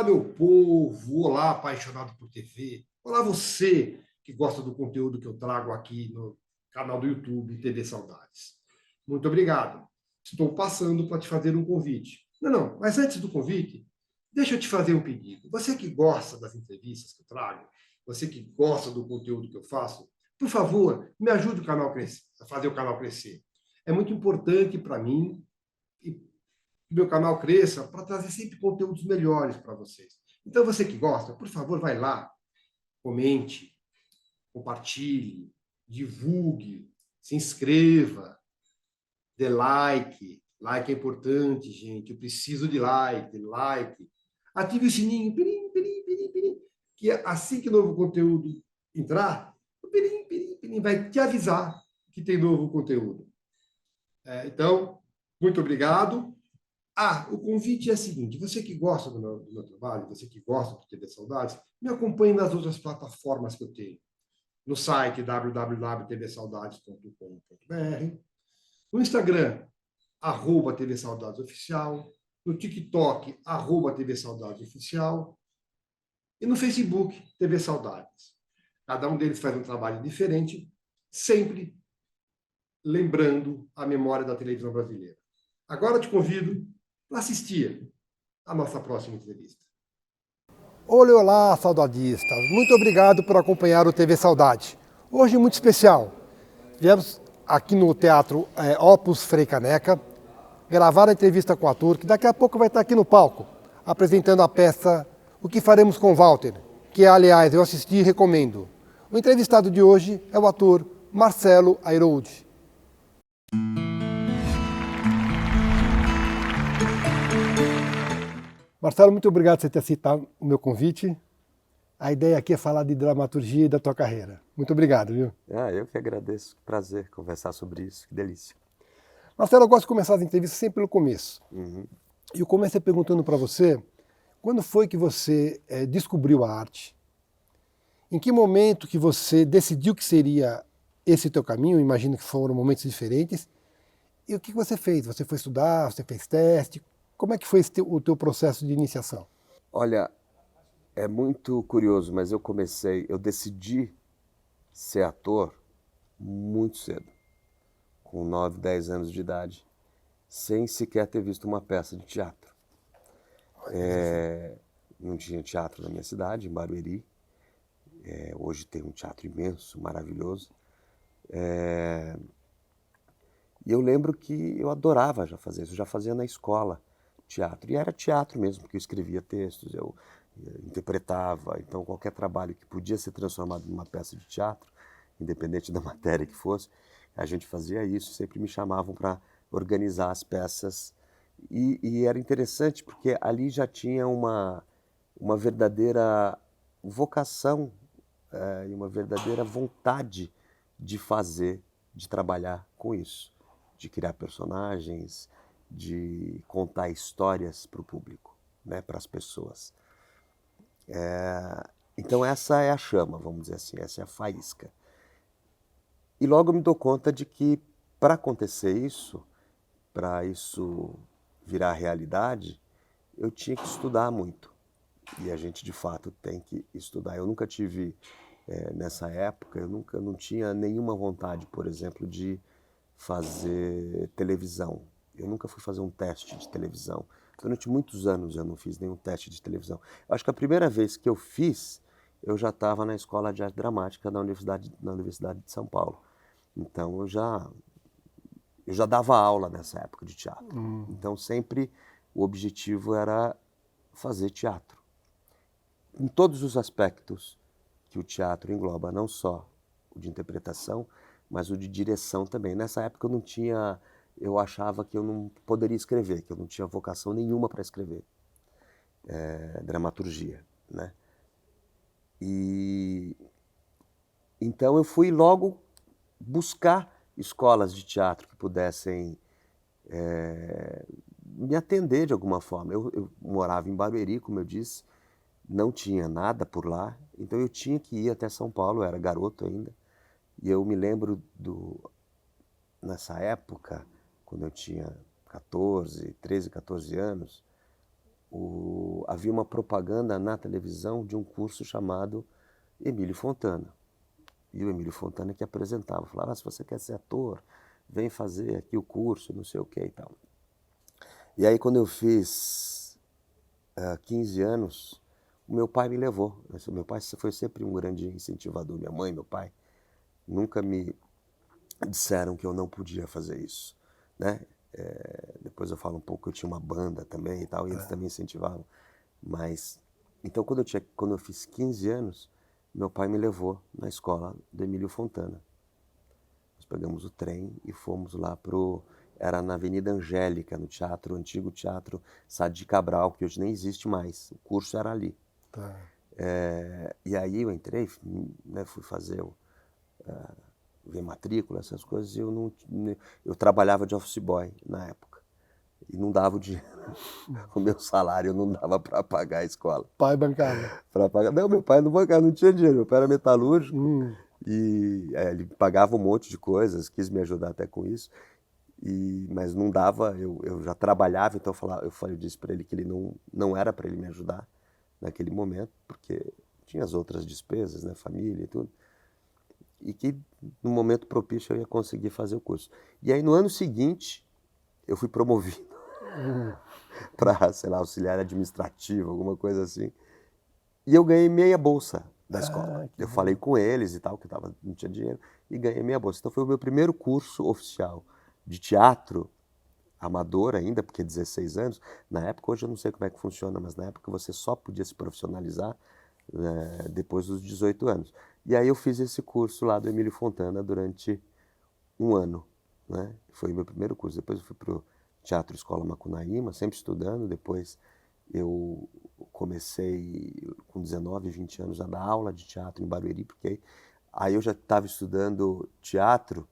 Olá, meu povo, olá, apaixonado por TV, olá, você que gosta do conteúdo que eu trago aqui no canal do YouTube TV Saudades. Muito obrigado. Estou passando para te fazer um convite. Não, mas antes do convite, deixa eu te fazer um pedido. Você que gosta das entrevistas que eu trago, você que gosta do conteúdo que eu faço, por favor, me ajude a fazer o canal crescer. É muito importante para mim e o meu canal cresça para trazer sempre conteúdos melhores para vocês. Então, você que gosta, por favor, vai lá, comente, compartilhe, divulgue, se inscreva, dê like. Like é importante, gente. Eu preciso de like. Ative o sininho, pirim, pirim, pirim, pirim, que assim que novo conteúdo entrar, o pirim, pirim, pirim vai te avisar que tem novo conteúdo. Então, muito obrigado. O convite é o seguinte: você que gosta do meu trabalho, você que gosta do TV Saudades, me acompanhe nas outras plataformas que eu tenho. No site www.tvsaudades.com.br, no Instagram, @TV Saudades Oficial, no TikTok, @TV Saudades Oficial, e no Facebook, TV Saudades. Cada um deles faz um trabalho diferente, sempre lembrando a memória da televisão brasileira. Agora eu te convido para assistir a nossa próxima entrevista. Olá, saudadistas. Muito obrigado por acompanhar o TV Saudade. Hoje muito especial. Viemos aqui no Teatro Opus Frei Caneca gravar a entrevista com o ator, que daqui a pouco vai estar aqui no palco, apresentando a peça O que Faremos com Walter, que, aliás, eu assisti e recomendo. O entrevistado de hoje é o ator Marcelo Ayroud. Marcelo, muito obrigado por você ter aceitado o meu convite. A ideia aqui é falar de dramaturgia e da tua carreira. Muito obrigado, viu? Eu que agradeço. Prazer conversar sobre isso. Que delícia. Marcelo, eu gosto de começar as entrevistas sempre pelo começo. Uhum. E eu comecei perguntando para você, quando foi que você descobriu a arte? Em que momento que você decidiu que seria esse teu caminho? Imagino que foram momentos diferentes. E o que você fez? Você foi estudar? Você fez teste? Como é que foi o teu processo de iniciação? Olha, é muito curioso, mas eu decidi ser ator muito cedo, com 9, 10 anos de idade, sem sequer ter visto uma peça de teatro. Não tinha teatro na minha cidade, em Barueri. Hoje tem um teatro imenso, maravilhoso. E eu lembro que eu adorava já fazer isso, eu já fazia na escola teatro. E era teatro mesmo, porque eu escrevia textos, eu interpretava. Então qualquer trabalho que podia ser transformado numa peça de teatro, independente da matéria que fosse, a gente fazia isso. Sempre me chamavam para organizar as peças. E era interessante porque ali já tinha uma verdadeira vocação e uma verdadeira vontade de fazer, de trabalhar com isso, de criar personagens, de contar histórias para o público, né, para as pessoas. Então essa é a chama, vamos dizer assim, essa é a faísca. E logo eu me dou conta de que para acontecer isso, para isso virar realidade, eu tinha que estudar muito. E a gente de fato tem que estudar. Eu nunca tive, nessa época, eu não tinha nenhuma vontade, por exemplo, de fazer televisão. Eu nunca fui fazer um teste de televisão. Durante muitos anos eu não fiz nenhum teste de televisão. Eu acho que a primeira vez que eu fiz, eu já estava na Escola de Arte Dramática na Universidade de São Paulo. Então eu já dava aula nessa época de teatro. Então sempre o objetivo era fazer teatro. Em todos os aspectos que o teatro engloba, não só o de interpretação, mas o de direção também. Nessa época eu achava que eu não poderia escrever, que eu não tinha vocação nenhuma para escrever dramaturgia, né? E então eu fui logo buscar escolas de teatro que pudessem me atender de alguma forma. Eu morava em Barueri, como eu disse, não tinha nada por lá, então eu tinha que ir até São Paulo, eu era garoto ainda. E eu me lembro nessa época, quando eu tinha 14 anos, havia uma propaganda na televisão de um curso chamado Emílio Fontana. E o Emílio Fontana que apresentava, falava, se você quer ser ator, vem fazer aqui o curso, não sei o que e tal. E aí quando eu fiz 15 anos, o meu pai me levou. Meu pai foi sempre um grande incentivador, minha mãe, meu pai, nunca me disseram que eu não podia fazer isso, né? Depois eu falo um pouco que eu tinha uma banda também e tal, e eles também incentivavam. Mas, então quando eu fiz 15 anos, meu pai me levou na escola do Emílio Fontana. Nós pegamos o trem e fomos lá era na Avenida Angélica, no teatro, o antigo Teatro Sadi Cabral, que hoje nem existe mais. O curso era ali. Tá. E aí eu entrei, né, fui fazer ver matrícula, essas coisas, e eu trabalhava de office boy na época. E não dava o dinheiro. O meu salário não dava para pagar a escola. Pai bancava. Para pagar. Não, meu pai não bancava, não tinha dinheiro. Meu pai era metalúrgico. E ele pagava um monte de coisas, quis me ajudar até com isso. Mas não dava, eu já trabalhava, então eu disse para ele que ele não era para ele me ajudar naquele momento, porque tinha as outras despesas, né, família e tudo. E que no momento propício eu ia conseguir fazer o curso. E aí no ano seguinte eu fui promovido para, sei lá, auxiliar administrativo, alguma coisa assim. E eu ganhei meia bolsa da escola. Eu falei com eles e tal, que não tinha dinheiro, e ganhei meia bolsa. Então foi o meu primeiro curso oficial de teatro, amador ainda, porque 16 anos. Na época, hoje eu não sei como é que funciona, mas na época você só podia se profissionalizar depois dos 18 anos. E aí eu fiz esse curso lá do Emílio Fontana durante um ano, né? Foi o meu primeiro curso. Depois eu fui para o Teatro Escola Macunaíma, sempre estudando. Depois eu comecei com 19, 20 anos a dar aula de teatro em Barueri, porque aí eu já estava estudando teatro,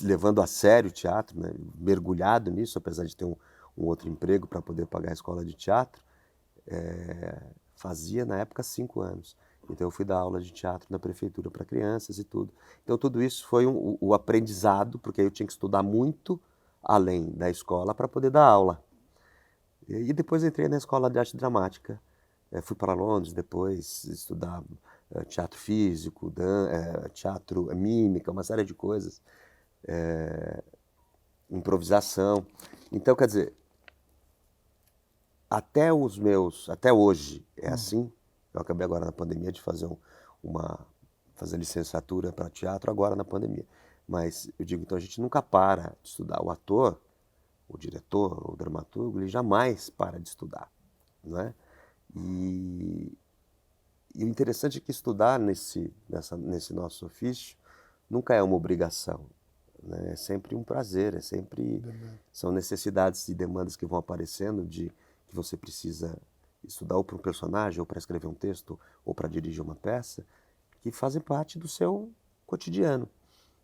levando a sério o teatro, né? Mergulhado nisso, apesar de ter um outro emprego para poder pagar a escola de teatro. Fazia na época 5 anos. Então eu fui dar aula de teatro na prefeitura para crianças e tudo. Então tudo isso foi o aprendizado, porque aí eu tinha que estudar muito além da escola para poder dar aula. E depois entrei na escola de arte dramática. Fui para Londres depois estudar teatro físico, teatro mímica, uma série de coisas. Improvisação. Então, quer dizer, até hoje é assim. Eu acabei agora na pandemia de fazer fazer licenciatura para teatro agora na pandemia. Mas eu digo, então a gente nunca para de estudar. O ator, o diretor, o dramaturgo, ele jamais para de estudar, não é? E o interessante é que estudar nesse nosso ofício nunca é uma obrigação, né? É sempre um prazer, são necessidades e demandas que vão aparecendo que você precisa estudar ou para um personagem, ou para escrever um texto, ou para dirigir uma peça, que fazem parte do seu cotidiano,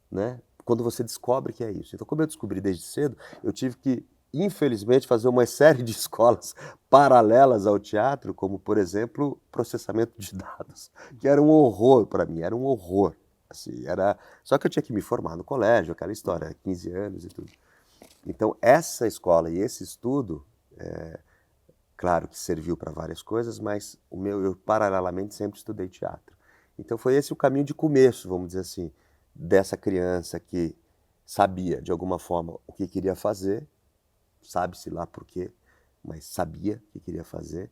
né? Quando você descobre que é isso. Então, como eu descobri desde cedo, eu tive que, infelizmente, fazer uma série de escolas paralelas ao teatro, como, por exemplo, processamento de dados, que era um horror para mim, era um horror. Assim, Só que eu tinha que me formar no colégio, aquela história, 15 anos e tudo. Então, essa escola e esse estudo, claro que serviu para várias coisas, mas eu paralelamente sempre estudei teatro. Então foi esse o caminho de começo, vamos dizer assim, dessa criança que sabia de alguma forma o que queria fazer, sabe-se lá por quê, mas sabia o que queria fazer.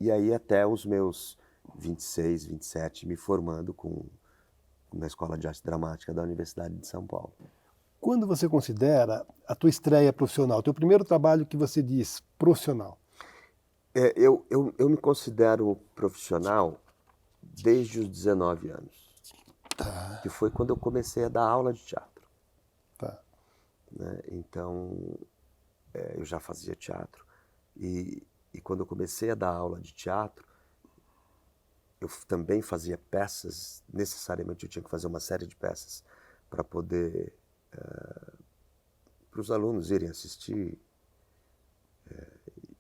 E aí até os meus 26, 27, me formando na Escola de Arte Dramática da Universidade de São Paulo. Quando você considera a tua estreia profissional, teu primeiro trabalho que você diz profissional? Eu me considero profissional desde os 19 anos, que foi quando eu comecei a dar aula de teatro. Tá. Né? Então, eu já fazia teatro e quando eu comecei a dar aula de teatro, eu também fazia peças, necessariamente eu tinha que fazer uma série de peças para poder, para os alunos irem assistir.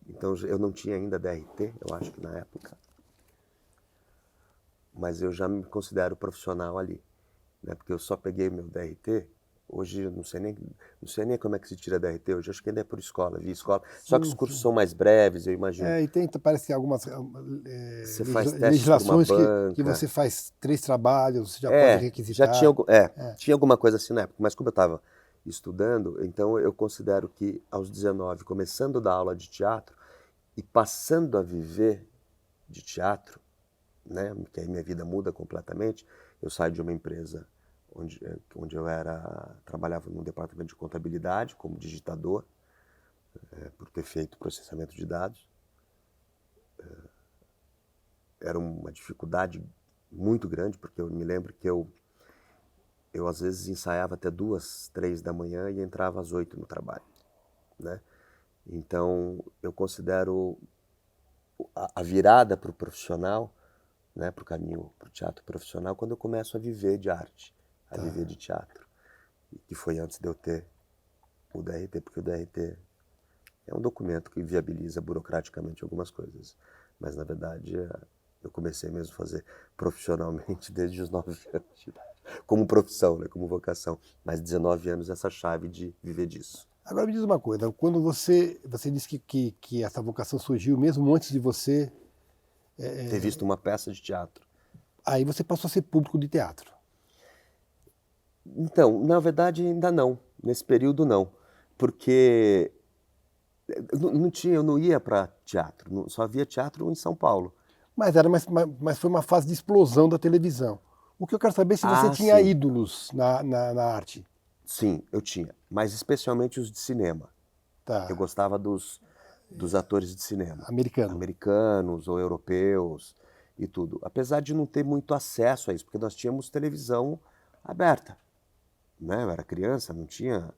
Então eu não tinha ainda DRT, eu acho que na época, mas eu já me considero profissional ali, né? Porque eu só peguei meu DRT Hoje eu não sei nem como é que se tira DRT, hoje acho que ainda é por escola, via escola. Só que os Sim, cursos sim. são mais breves, eu imagino. E tem, parece que algumas Você faz testes por uma legislações que banca. você faz 3 trabalhos, você já pode Já tinha, requisitar. tinha alguma coisa assim na época, mas como eu estava estudando, então eu considero que aos 19, começando a dar aula de teatro e passando a viver de teatro, né, que aí minha vida muda completamente, eu saio de uma empresa onde eu trabalhava no departamento de contabilidade como digitador, por ter feito processamento de dados. Era uma dificuldade muito grande, porque eu me lembro que eu às vezes ensaiava até 2, 3 da manhã e entrava às 8 no trabalho, né? Então, eu considero a virada para o profissional, né, para o caminho, para o teatro profissional, quando eu começo a viver de arte, a viver de teatro. E que foi antes de eu ter o DRT, porque o DRT é um documento que viabiliza burocraticamente algumas coisas. Mas, na verdade, eu comecei mesmo a fazer profissionalmente desde os 9 anos de idade. Como profissão, né, como vocação. Mas 19 anos essa chave de viver disso. Agora me diz uma coisa, quando você disse que essa vocação surgiu mesmo antes de você, Ter visto uma peça de teatro. aí você passou a ser público de teatro. Então, na verdade, ainda não. Nesse período, não. Porque eu não ia para teatro. Só havia teatro em São Paulo. Mas foi uma fase de explosão da televisão. O que eu quero saber é se você Ah, tinha sim. ídolos na arte. Sim, eu tinha. Mas especialmente os de cinema. Eu Tá, gostava dos atores de cinema. americano. Americanos ou europeus e tudo. Apesar de não ter muito acesso a isso, porque nós tínhamos televisão aberta, né? Eu era criança, não tinha,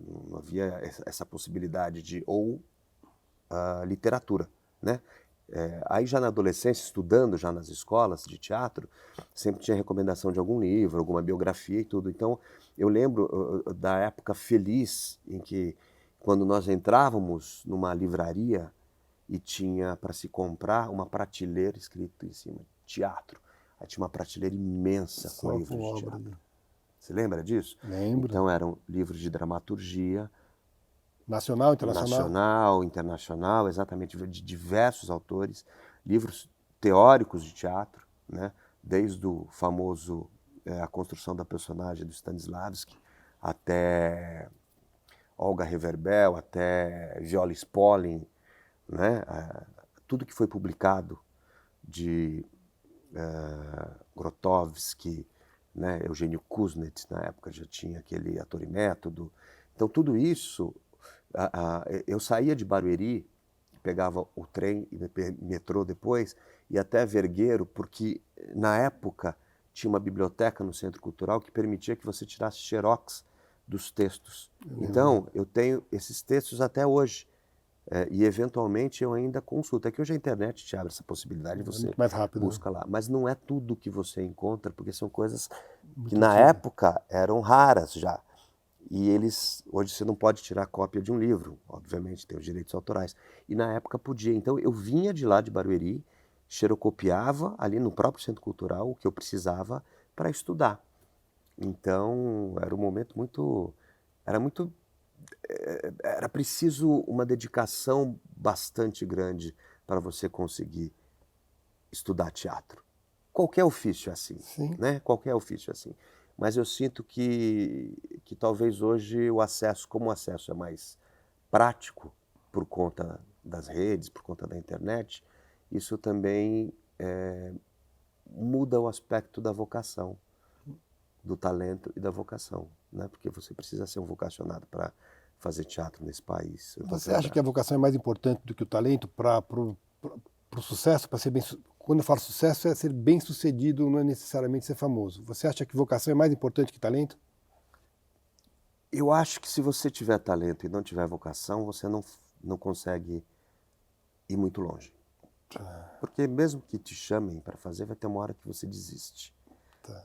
não havia essa possibilidade de ou literatura, né? Aí já na adolescência, estudando já nas escolas de teatro, sempre tinha recomendação de algum livro, alguma biografia e tudo. Então, eu lembro da época feliz em que, quando nós entrávamos numa livraria e tinha para se comprar uma prateleira escrito em cima, teatro. Aí tinha uma prateleira imensa com Só com livros de obra. teatro. Você lembra disso? Lembro. Então eram livros de dramaturgia, Nacional, internacional? nacional, internacional, exatamente, de diversos autores, livros teóricos de teatro, né? Desde o famoso A Construção da Personagem do Stanislavski, até Olga Reverbel, até Viola Spolin, né? Tudo que foi publicado de Grotowski, né? Eugênio Kuznet, na época já tinha aquele Ator e Método. Então tudo isso, eu saía de Barueri, pegava o trem e metrô depois, e até Vergueiro, porque na época tinha uma biblioteca no Centro Cultural que permitia que você tirasse xerox dos textos. Então, eu tenho esses textos até hoje. E eventualmente eu ainda consulto. É que hoje a internet te abre essa possibilidade, É você muito mais rápido. busca lá. Mas não é tudo que você encontra, porque são coisas que Muito na antigo. época eram raras já. E hoje você não pode tirar cópia de um livro, obviamente, tem os direitos autorais. E na época podia. Então eu vinha de lá de Barueri, xerocopiava ali no próprio Centro Cultural o que eu precisava para estudar. Então era um momento muito. Era preciso uma dedicação bastante grande para você conseguir estudar teatro. Qualquer ofício é assim, Sim. né? Qualquer ofício é assim. Mas eu sinto que talvez hoje como o acesso é mais prático por conta das redes, por conta da internet, isso também muda o aspecto da vocação, do talento e da vocação, né? Porque você precisa ser um vocacionado para fazer teatro nesse país. Você acha que a vocação é mais importante do que o talento para o sucesso, para ser bem quando eu falo sucesso é ser bem sucedido, não é necessariamente ser famoso. Você acha que vocação é mais importante que talento? Eu acho que se você tiver talento e não tiver vocação, você não consegue ir muito longe. Porque mesmo que te chamem para fazer, vai ter uma hora que você desiste.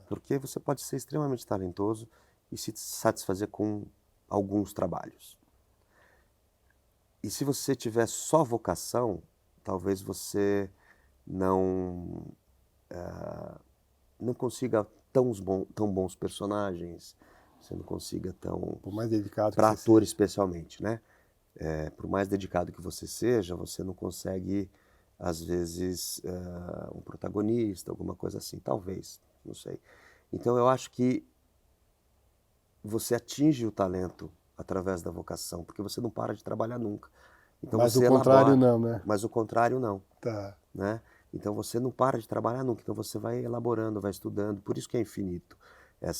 Porque você pode ser extremamente talentoso e se satisfazer com alguns trabalhos. E se você tiver só vocação, talvez você não consiga tão bons personagens, você não consiga tão... Por mais dedicado Para que você ator seja. especialmente, né? Por mais dedicado que você seja, você não consegue, às vezes, um protagonista, alguma coisa assim, talvez, não sei. Então eu acho que você atinge o talento através da vocação, porque você não para de trabalhar nunca. Então Mas o você contrário elabora, não, né? mas o contrário não, Tá. né? Então você não para de trabalhar nunca, então você vai elaborando, vai estudando, por isso que é infinito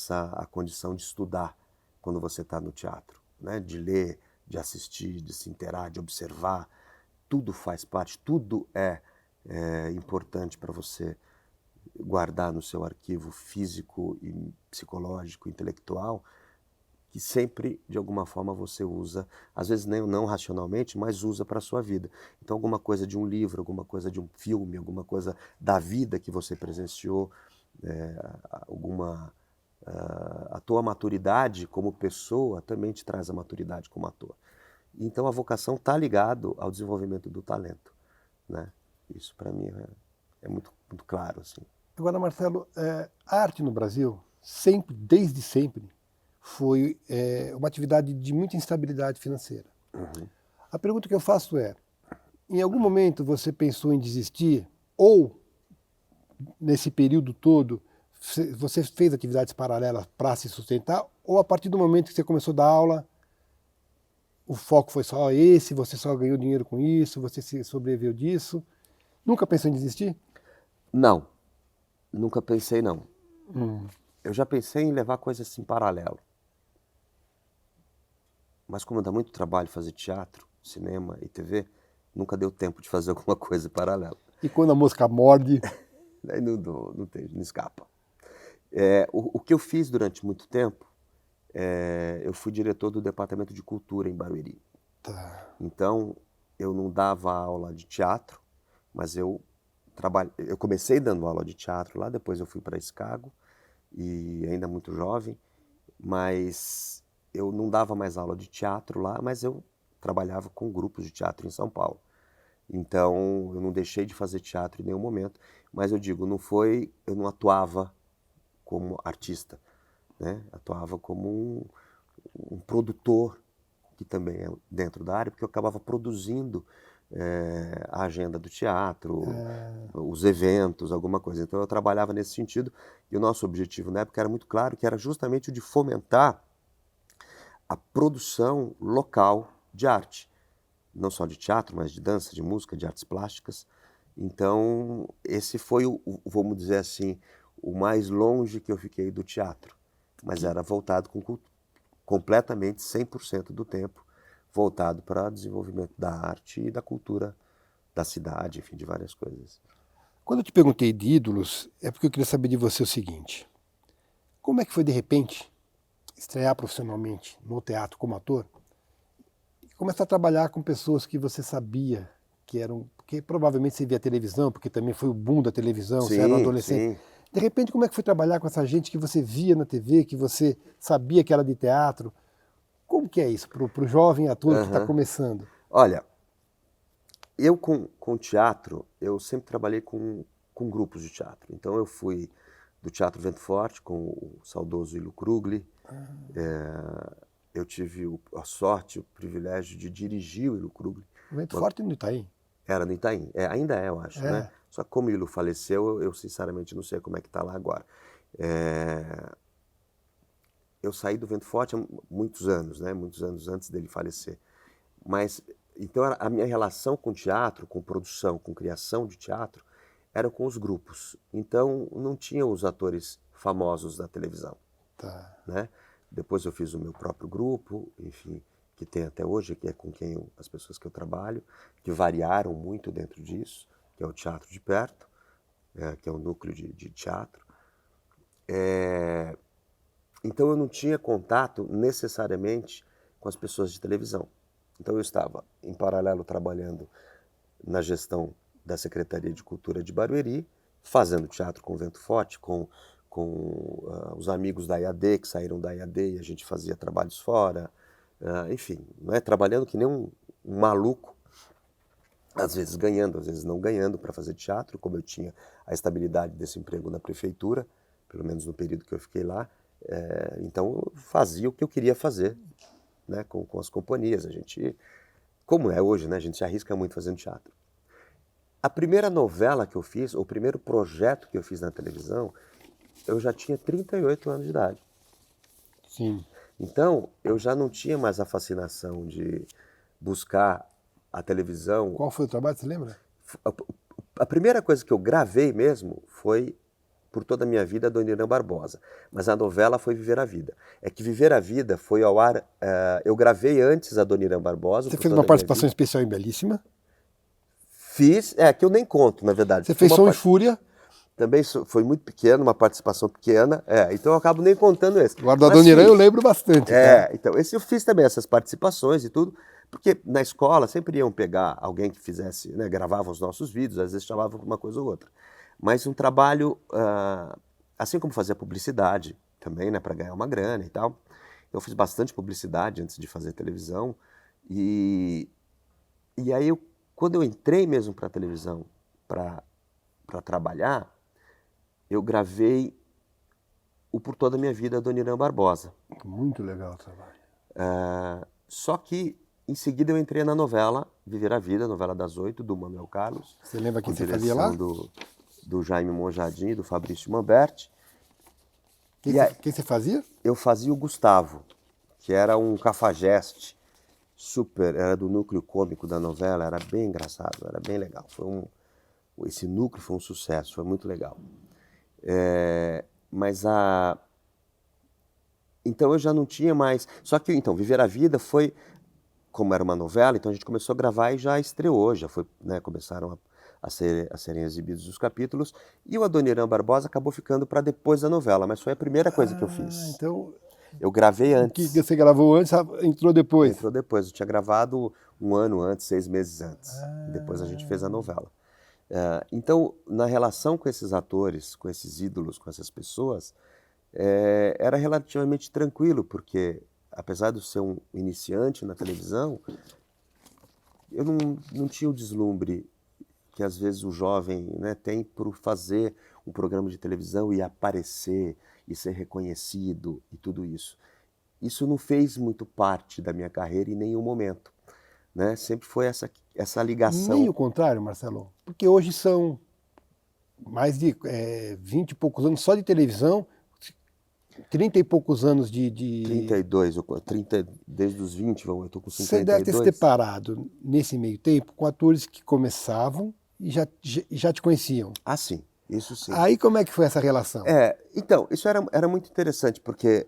a condição de estudar quando você está no teatro, né? De ler, de assistir, de se inteirar, de observar, tudo faz parte, tudo é importante para você guardar no seu arquivo físico e psicológico, intelectual, que sempre, de alguma forma, você usa, às vezes nem não racionalmente, mas usa para a sua vida. Então, alguma coisa de um livro, alguma coisa de um filme, alguma coisa da vida que você presenciou, a tua maturidade como pessoa também te traz a maturidade como ator. Então, a vocação está ligado ao desenvolvimento do talento, né? Isso, para mim, é muito, muito claro, assim. Agora, Marcelo, a arte no Brasil, sempre, desde sempre, foi uma atividade de muita instabilidade financeira. Uhum. A pergunta que eu faço é, em algum momento você pensou em desistir ou, nesse período todo, você fez atividades paralelas para se sustentar ou a partir do momento que você começou a dar aula, o foco foi só esse, você só ganhou dinheiro com isso, você se sobreviveu disso? Nunca pensou em desistir? Não, nunca pensei não. Hum. Eu já pensei em levar coisas assim em paralelo. Mas como dá muito trabalho fazer teatro, cinema e TV, nunca deu tempo de fazer alguma coisa paralela. E quando a mosca morde? Aí não escapa. O que eu fiz durante muito tempo, eu fui diretor do Departamento de Cultura em Barueri. Tá. Então, eu não dava aula de teatro, mas eu comecei dando aula de teatro lá, depois eu fui para Chicago, e ainda muito jovem, mas eu não dava mais aula de teatro lá, mas eu trabalhava com grupos de teatro em São Paulo. Então, eu não deixei de fazer teatro em nenhum momento, mas eu digo, eu não atuava como artista, né? Atuava como um produtor, que também é dentro da área, porque eu acabava produzindo a agenda do teatro, os eventos, alguma coisa. Então eu trabalhava nesse sentido e o nosso objetivo na época era muito claro, que era justamente o de fomentar a produção local de arte, não só de teatro, mas de dança, de música, de artes plásticas. Então esse foi vamos dizer assim, o mais longe que eu fiquei do teatro, mas era voltado completamente 100% do tempo voltado para o desenvolvimento da arte e da cultura da cidade, enfim, de várias coisas. Quando eu te perguntei de ídolos, é porque eu queria saber de você o seguinte: como é que foi de repente estrear profissionalmente no teatro como ator e começar a trabalhar com pessoas que você sabia que eram, porque provavelmente você via televisão, porque também foi o boom da televisão, você era um Sim, adolescente. sim. De repente, como é que foi trabalhar com essa gente que você via na TV, que você sabia que era de teatro? Como que é isso para o jovem ator que está Uhum. começando? Olha, eu com teatro, eu sempre trabalhei com grupos de teatro. Então eu fui do Teatro Vento Forte, com o saudoso Ilo Krugli. Eu tive a sorte, o privilégio de dirigir o Ilo Krugli. O Vento Forte no Itaim. Era no Itaim. Ainda é, eu acho, né? Só que como o Ilo faleceu, eu sinceramente não sei como é que está lá agora. Eu saí do Vento Forte há muitos anos, né? Muitos anos antes dele falecer. Mas, então, a minha relação com teatro, com produção, com criação de teatro, era com os grupos. Então, não tinha os atores famosos da televisão, Tá. né? Depois eu fiz o meu próprio grupo, enfim, que tem até hoje, que é com as pessoas que eu trabalho, que variaram muito dentro disso, que é o Teatro de Perto, que é o núcleo de teatro. Então eu não tinha contato necessariamente com as pessoas de televisão. Então eu estava, em paralelo, trabalhando na gestão da Secretaria de Cultura de Barueri, fazendo teatro com Vento Forte, com os amigos da IAD, que saíram da IAD e a gente fazia trabalhos fora, enfim, não é? Trabalhando que nem um maluco, às vezes ganhando, às vezes não ganhando para fazer teatro, como eu tinha a estabilidade desse emprego na prefeitura, pelo menos no período que eu fiquei lá, Então eu fazia o que eu queria fazer, né, com as companhias. A gente, como é hoje, né, a gente se arrisca muito fazendo teatro. A primeira novela que eu fiz, o primeiro projeto que eu fiz na televisão, eu já tinha 38 anos de idade. Sim. Então, eu já não tinha mais a fascinação de buscar a televisão. Qual foi o trabalho, você lembra? A primeira coisa que eu gravei mesmo foi, por toda a minha vida, Dona Irã Barbosa. Mas a novela foi Viver a Vida. É que Viver a Vida foi ao ar... eu gravei antes a Dona Irã Barbosa. Você Por fez Toda uma a Minha participação Vida. especial em Belíssima. Fiz, que eu nem conto, na verdade. Você Foi fez uma Som e par- Fúria. Também foi muito pequeno, uma participação pequena. Então eu acabo nem contando esse. Agora da Mas Dona Irã fiz. eu lembro bastante. Tá? Então esse eu fiz também, essas participações e tudo. Porque na escola sempre iam pegar alguém que fizesse, né, gravava os nossos vídeos, às vezes chamavam para uma coisa ou outra. Mas um trabalho, assim como fazia publicidade também, né, para ganhar uma grana e tal. Eu fiz bastante publicidade antes de fazer televisão. E aí, quando eu entrei mesmo para a televisão para trabalhar, eu gravei o Por Toda a Minha Vida, Dona Irã Barbosa. Muito legal o trabalho. Só que, em seguida, eu entrei na novela Viver a Vida, novela das 8, do Manuel Carlos. Você lembra quem com você fazia lá? direção do Jaime Monjardim e do Fabrício Mamberti. Quem você fazia? Eu fazia o Gustavo, que era um cafajeste super, era do núcleo cômico da novela, era bem engraçado, era bem legal. Esse núcleo foi um sucesso, foi muito legal. Então eu já não tinha mais... Só que, então, Viver a Vida foi... Como era uma novela, então a gente começou a gravar e já estreou, já foi, né, começaram a serem exibidos os capítulos. E o Adoniran Barbosa acabou ficando para depois da novela, mas foi a primeira coisa que eu fiz. Então, Eu gravei o antes. que você gravou antes entrou depois. Entrou depois. Eu tinha gravado 1 ano antes, 6 meses antes. Depois a gente fez a novela. Então, na relação com esses atores, com esses ídolos, com essas pessoas, era relativamente tranquilo, porque apesar de eu ser um iniciante na televisão, eu não tinha o deslumbre que às vezes o jovem, né, tem por fazer um programa de televisão e aparecer e ser reconhecido e tudo isso. Isso não fez muito parte da minha carreira em nenhum momento, né? Sempre foi essa ligação. Nem o contrário, Marcelo, porque hoje são mais de 20 e poucos anos só de televisão, 30 e poucos anos de... 32, 30, desde os 20, eu estou com 52. Você deve ter se deparado nesse meio tempo com atores que começavam e já te conheciam. Ah, sim, isso sim. Aí como é que foi essa relação? Então, isso era muito interessante, porque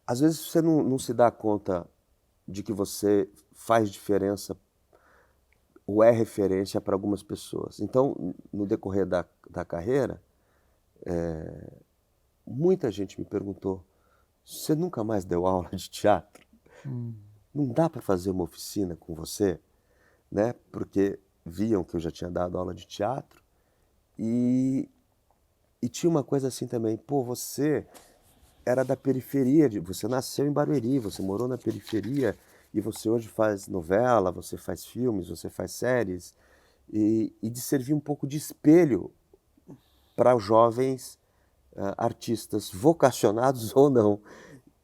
às vezes você não se dá conta de que você faz diferença ou é referência para algumas pessoas. Então, no decorrer da carreira, muita gente me perguntou: você nunca mais deu aula de teatro? Não dá para fazer uma oficina com você? Né? Porque viam que eu já tinha dado aula de teatro e tinha uma coisa assim também: pô, você era da periferia, você nasceu em Barueri, você morou na periferia e você hoje faz novela, você faz filmes, você faz séries, e de servir um pouco de espelho para os jovens artistas, vocacionados ou não.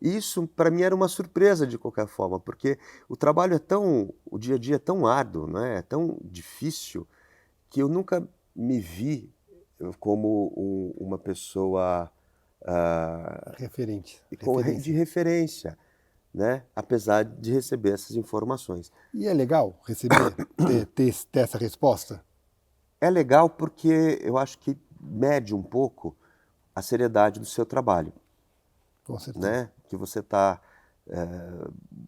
Isso, para mim, era uma surpresa de qualquer forma, porque o trabalho o dia a dia é tão árduo, né? É tão difícil, que eu nunca me vi como uma pessoa de referência, né? Apesar de receber essas informações. E é legal receber, ter essa resposta? É legal porque eu acho que mede um pouco a seriedade do seu trabalho. Com certeza. Né? Que você está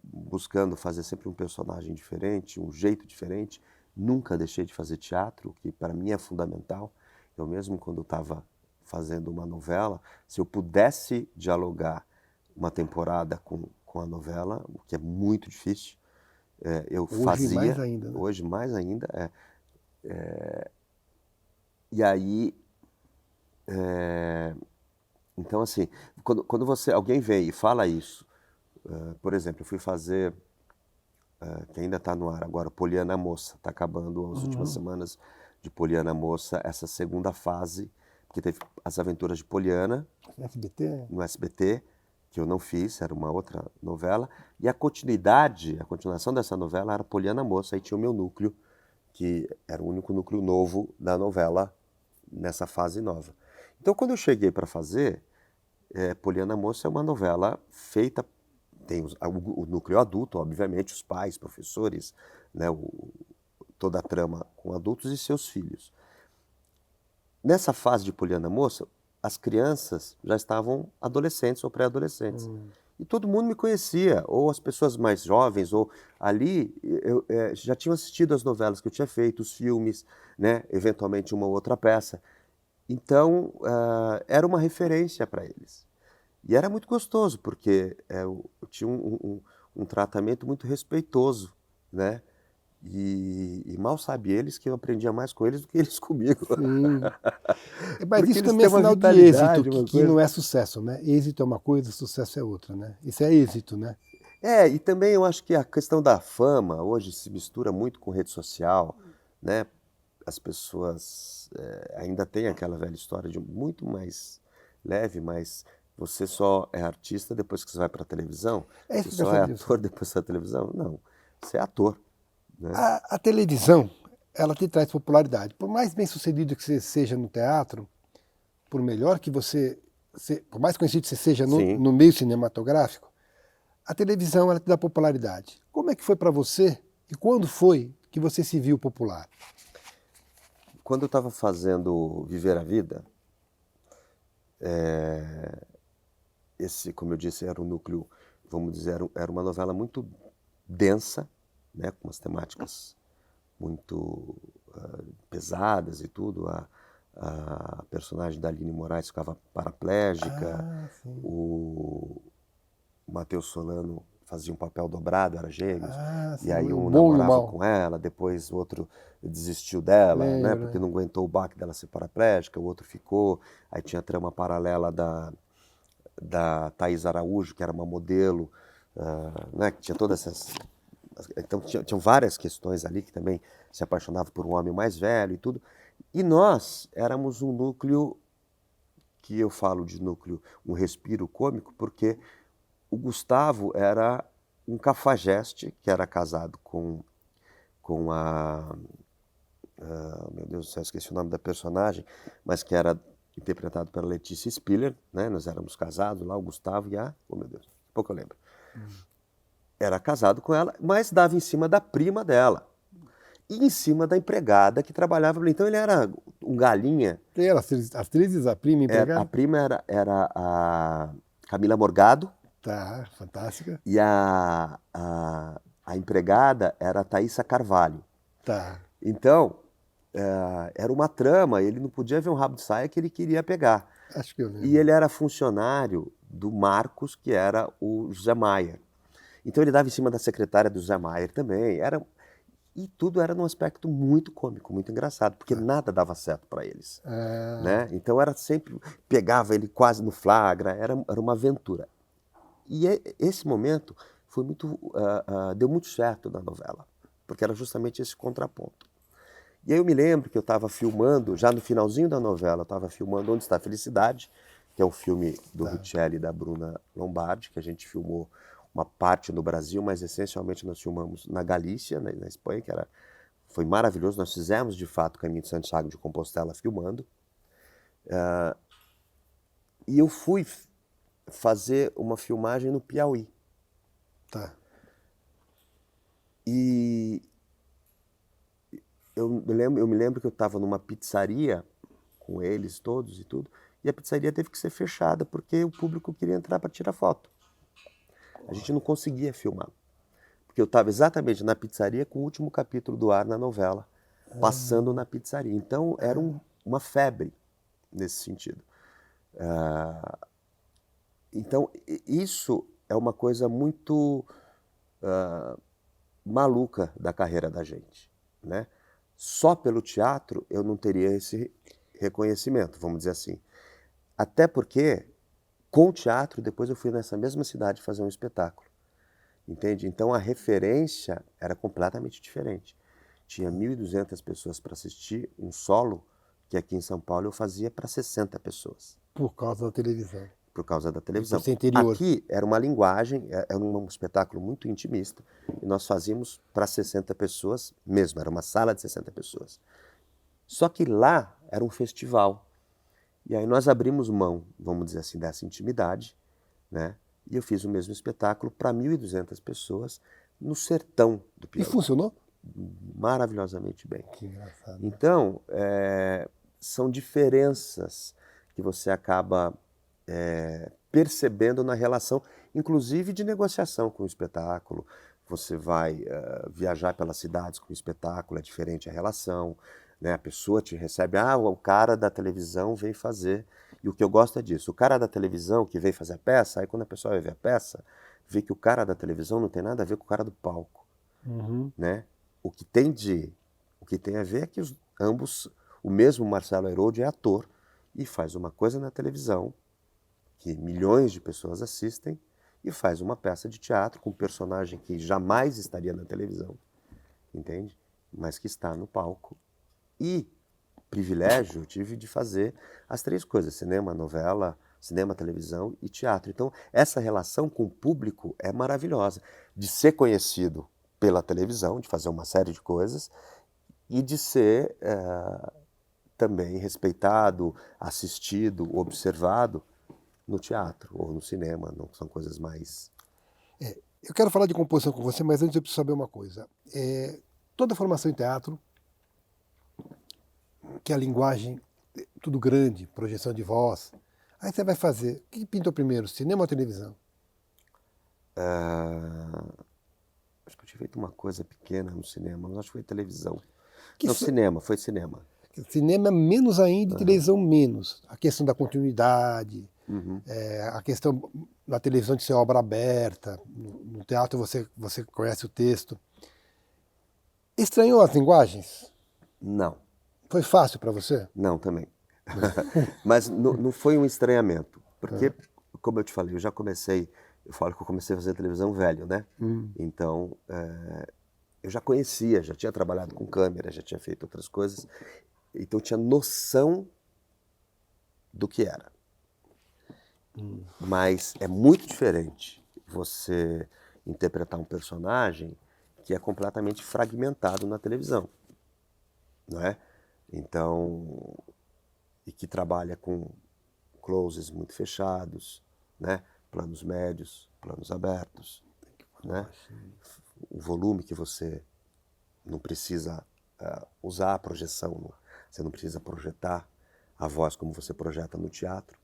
buscando fazer sempre um personagem diferente, um jeito diferente. Nunca deixei de fazer teatro, que para mim é fundamental. Eu mesmo, quando estava fazendo uma novela, se eu pudesse dialogar uma temporada com a novela, o que é muito difícil, eu fazia. Hoje mais ainda. Né? Hoje mais ainda. E aí... Então, assim, quando alguém vem e fala isso, por exemplo, eu fui fazer, que ainda está no ar agora, Poliana Moça, está acabando as últimas semanas de Poliana Moça, essa segunda fase, porque teve As Aventuras de Poliana, SBT? no SBT, que eu não fiz, era uma outra novela, e a continuação dessa novela era Poliana Moça, aí tinha o meu núcleo, que era o único núcleo novo da novela nessa fase nova. Então, quando eu cheguei para fazer, Poliana Moça é uma novela feita, tem o núcleo adulto, obviamente, os pais, professores, né, toda a trama com adultos e seus filhos. Nessa fase de Poliana Moça, as crianças já estavam adolescentes ou pré-adolescentes. E todo mundo me conhecia, ou as pessoas mais jovens, ou ali já tinham assistido as novelas que eu tinha feito, os filmes, né, eventualmente uma outra peça. Então, era uma referência para eles. E era muito gostoso, porque eu tinha um tratamento muito respeitoso, né? E mal sabe eles que eu aprendia mais com eles do que eles comigo. Sim. Mas Porque isso eles também é têm uma sinal de vitalidade, êxito, uma que coisa. não é sucesso, né? Êxito é uma coisa, sucesso é outra, né? Isso é êxito, né? E também eu acho que a questão da fama hoje se mistura muito com rede social, né? As pessoas ainda têm aquela velha história de muito mais leve, mas você só é artista depois que você vai para a televisão? É Você isso que eu só quero é saber. ator depois da televisão? Não, você é ator, né? A televisão, ela te traz popularidade. Por mais bem sucedido que você seja no teatro, por melhor que por mais conhecido que você seja Sim. no meio cinematográfico, a televisão ela te dá popularidade. Como é que foi para você e quando foi que você se viu popular? Quando eu estava fazendo Viver a Vida, esse, como eu disse, era um núcleo, vamos dizer, era uma novela muito densa, né, com umas temáticas muito pesadas e tudo. A personagem da Aline Moraes ficava paraplégica, Sim. o Matheus Solano fazia um papel dobrado, era gêmeos, Sim, e aí o um bom e o namorava mal. com ela, depois o outro desistiu dela, né, Lembro, porque não aguentou o baque dela ser paraplégica, o outro ficou, aí tinha a trama paralela da Thaís Araújo, que era uma modelo, né, que tinha todas essas... Então tinham várias questões ali que também se apaixonava por um homem mais velho e tudo. E nós éramos um núcleo, que eu falo de núcleo, um respiro cômico, porque o Gustavo era um cafajeste, que era casado com meu Deus do céu, esqueci o nome da personagem, mas que era interpretado pela Letícia Spiller, né? Nós éramos casados lá, o Gustavo e oh meu Deus, pouco eu lembro. Era casado com ela, mas dava em cima da prima dela. E em cima da empregada que trabalhava ali. Então ele era um galinha. Quem eram as atrizes, a prima A empregada? prima era a Camila Morgado Tá, fantástica. e a empregada era a Thaísa Carvalho. Tá. Então, era uma trama, ele não podia ver um rabo de saia que ele queria pegar. Acho que eu lembro. E ele era funcionário do Marcos, que era o José Maier. Então ele dava em cima da secretária do José Maier também. E tudo era num aspecto muito cômico, muito engraçado, porque nada dava certo para eles. Né? Então era sempre, pegava ele quase no flagra, era uma aventura. E esse momento foi deu muito certo na novela, porque era justamente esse contraponto. E aí eu me lembro que eu estava filmando, já no finalzinho da novela, eu estava filmando Onde Está a Felicidade, que é um filme do Ruchelli e da Bruna Lombardi, que a gente filmou uma parte no Brasil, mas essencialmente nós filmamos na Galícia, na Espanha, foi maravilhoso. Nós fizemos, de fato, o Caminho de Santiago de Compostela filmando. E eu fui fazer uma filmagem no Piauí. Tá. E eu me lembro que eu estava numa pizzaria com eles todos e tudo, e a pizzaria teve que ser fechada porque o público queria entrar para tirar foto. A gente não conseguia filmar, porque eu estava exatamente na pizzaria com o último capítulo do ar na novela, passando na pizzaria. Então era uma febre nesse sentido. Então isso é uma coisa muito maluca da carreira da gente, né? Só pelo teatro eu não teria esse reconhecimento, vamos dizer assim. Até porque, com o teatro, depois eu fui nessa mesma cidade fazer um espetáculo. Entende? Então a referência era completamente diferente. Tinha 1.200 pessoas para assistir um solo que aqui em São Paulo eu fazia para 60 pessoas. Por causa da televisão. Por causa da televisão. Por ser interior. Aqui era uma linguagem, era um espetáculo muito intimista, e nós fazíamos para 60 pessoas mesmo, era uma sala de 60 pessoas. Só que lá era um festival. E aí nós abrimos mão, vamos dizer assim, dessa intimidade, né? E eu fiz o mesmo espetáculo para 1.200 pessoas no sertão do E Piauí. funcionou? Maravilhosamente bem. Que engraçado. Então, são diferenças que você acaba percebendo na relação, inclusive de negociação com o espetáculo. Você vai viajar pelas cidades com o espetáculo, é diferente a relação, né? A pessoa te recebe, o cara da televisão veio fazer. E o que eu gosto é disso, o cara da televisão que veio fazer a peça, aí quando a pessoa vai ver a peça, vê que o cara da televisão não tem nada a ver com o cara do palco, né? O que tem a ver é que ambos, o mesmo Marcelo Herold é ator e faz uma coisa na televisão que milhões de pessoas assistem e faz uma peça de teatro com um personagem que jamais estaria na televisão, entende? Mas que está no palco. E privilégio eu tive de fazer as três coisas, cinema, novela, cinema, televisão e teatro. Então, essa relação com o público é maravilhosa, de ser conhecido pela televisão, de fazer uma série de coisas, e de ser também respeitado, assistido, observado no teatro ou no cinema, não são coisas mais... Eu quero falar de composição com você, mas antes eu preciso saber uma coisa. Toda formação em teatro, que é a linguagem, tudo grande, projeção de voz, aí você vai fazer, o que pintou primeiro, cinema ou televisão? Acho que eu tinha feito uma coisa pequena no cinema, mas acho que foi televisão. Foi cinema. Cinema menos ainda e televisão menos. A questão da continuidade, a questão na televisão de ser obra aberta, no teatro você conhece o texto. Estranhou as linguagens? Não. Foi fácil para você? Não, também. Mas não foi um estranhamento, porque, como eu te falei, eu falo que eu comecei a fazer televisão velho, né? Então, eu já conhecia, já tinha trabalhado com câmera, já tinha feito outras coisas, então eu tinha noção do que era. Mas é muito diferente você interpretar um personagem que é completamente fragmentado na televisão, não é? Então, e que trabalha com closes muito fechados, né? Planos médios, planos abertos, né? O volume que você não precisa usar a projeção, você não precisa projetar a voz como você projeta no teatro.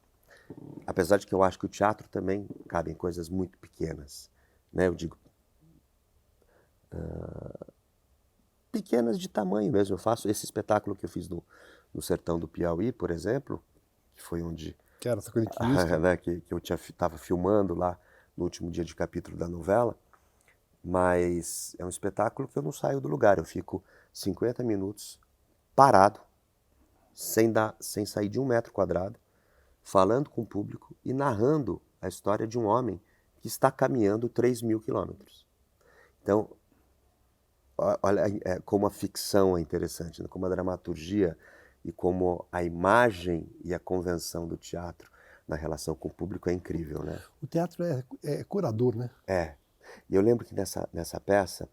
Apesar de que eu acho que o teatro também cabe em coisas muito pequenas, né? Eu digo, pequenas de tamanho mesmo. Eu faço esse espetáculo que eu fiz no sertão do Piauí, por exemplo, que foi onde... Que era essa coisa intimista. né, que eu estava filmando lá no último dia de capítulo da novela, mas é um espetáculo que eu não saio do lugar, eu fico 50 minutos parado, sem sair de 1 metro quadrado, falando com o público e narrando a história de um homem que está caminhando 3.000 quilômetros. Então, olha como a ficção é interessante, né? Como a dramaturgia e como a imagem e a convenção do teatro na relação com o público é incrível, né? O teatro é curador, né? E eu lembro que nessa peça,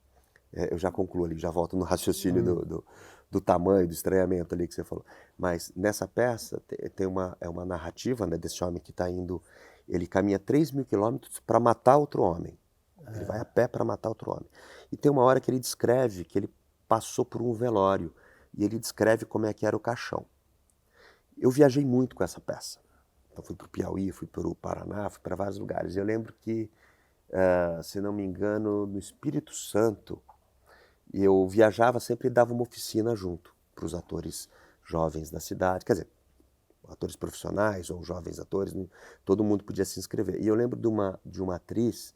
eu já concluo ali, já volto no raciocínio do tamanho, do estranhamento ali que você falou, mas nessa peça tem uma narrativa, né, desse homem que está indo, ele caminha 3.000 quilômetros para matar outro homem. Ele vai a pé para matar outro homem. E tem uma hora que ele descreve que ele passou por um velório e ele descreve como é que era o caixão. Eu viajei muito com essa peça. Então fui para o Piauí, fui para o Paraná, fui para vários lugares. Eu lembro que, se não me engano, no Espírito Santo, eu viajava sempre e dava uma oficina junto para os atores jovens da cidade. Quer dizer, atores profissionais ou jovens atores, todo mundo podia se inscrever. E eu lembro de uma atriz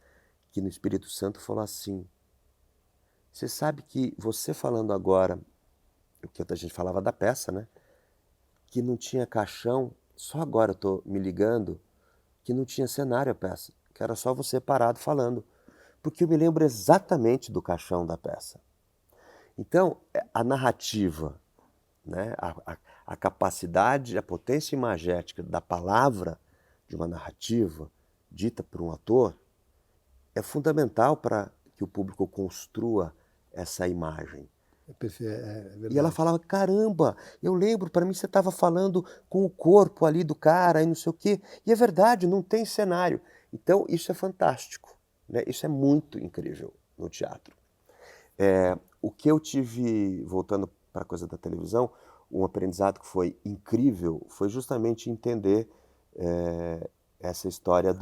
que no Espírito Santo falou assim: você sabe que você falando agora, o que a gente falava da peça, né? Que não tinha caixão, só agora eu estou me ligando que não tinha cenário a peça, que era só você parado falando. Porque eu me lembro exatamente do caixão da peça. Então, a narrativa, né? a capacidade, a potência imagética da palavra de uma narrativa dita por um ator é fundamental para que o público construa essa imagem. Verdade. E ela falava, caramba, eu lembro, para mim você estava falando com o corpo ali do cara e não sei o quê. E é verdade, não tem cenário. Então isso é fantástico, né? Isso é muito incrível no teatro. O que eu tive, voltando para a coisa da televisão, um aprendizado que foi incrível foi justamente entender essa história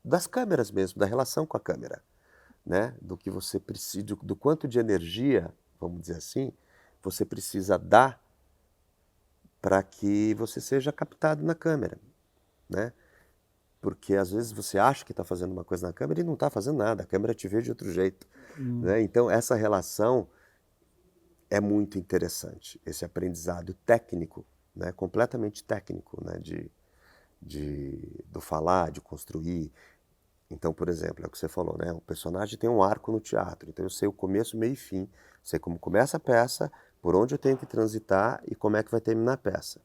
das câmeras mesmo, da relação com a câmera, né? Do que você precisa, do quanto de energia, vamos dizer assim, você precisa dar para que você seja captado na câmera, né? Porque às vezes você acha que está fazendo uma coisa na câmera e não está fazendo nada, a câmera te vê de outro jeito, né? Então essa relação é muito interessante, esse aprendizado técnico, né? Completamente técnico, né? Do falar, de construir. Então, por exemplo, é o que você falou, né? O personagem tem um arco no teatro, então eu sei o começo, meio e fim, sei como começa a peça, por onde eu tenho que transitar e como é que vai terminar a peça.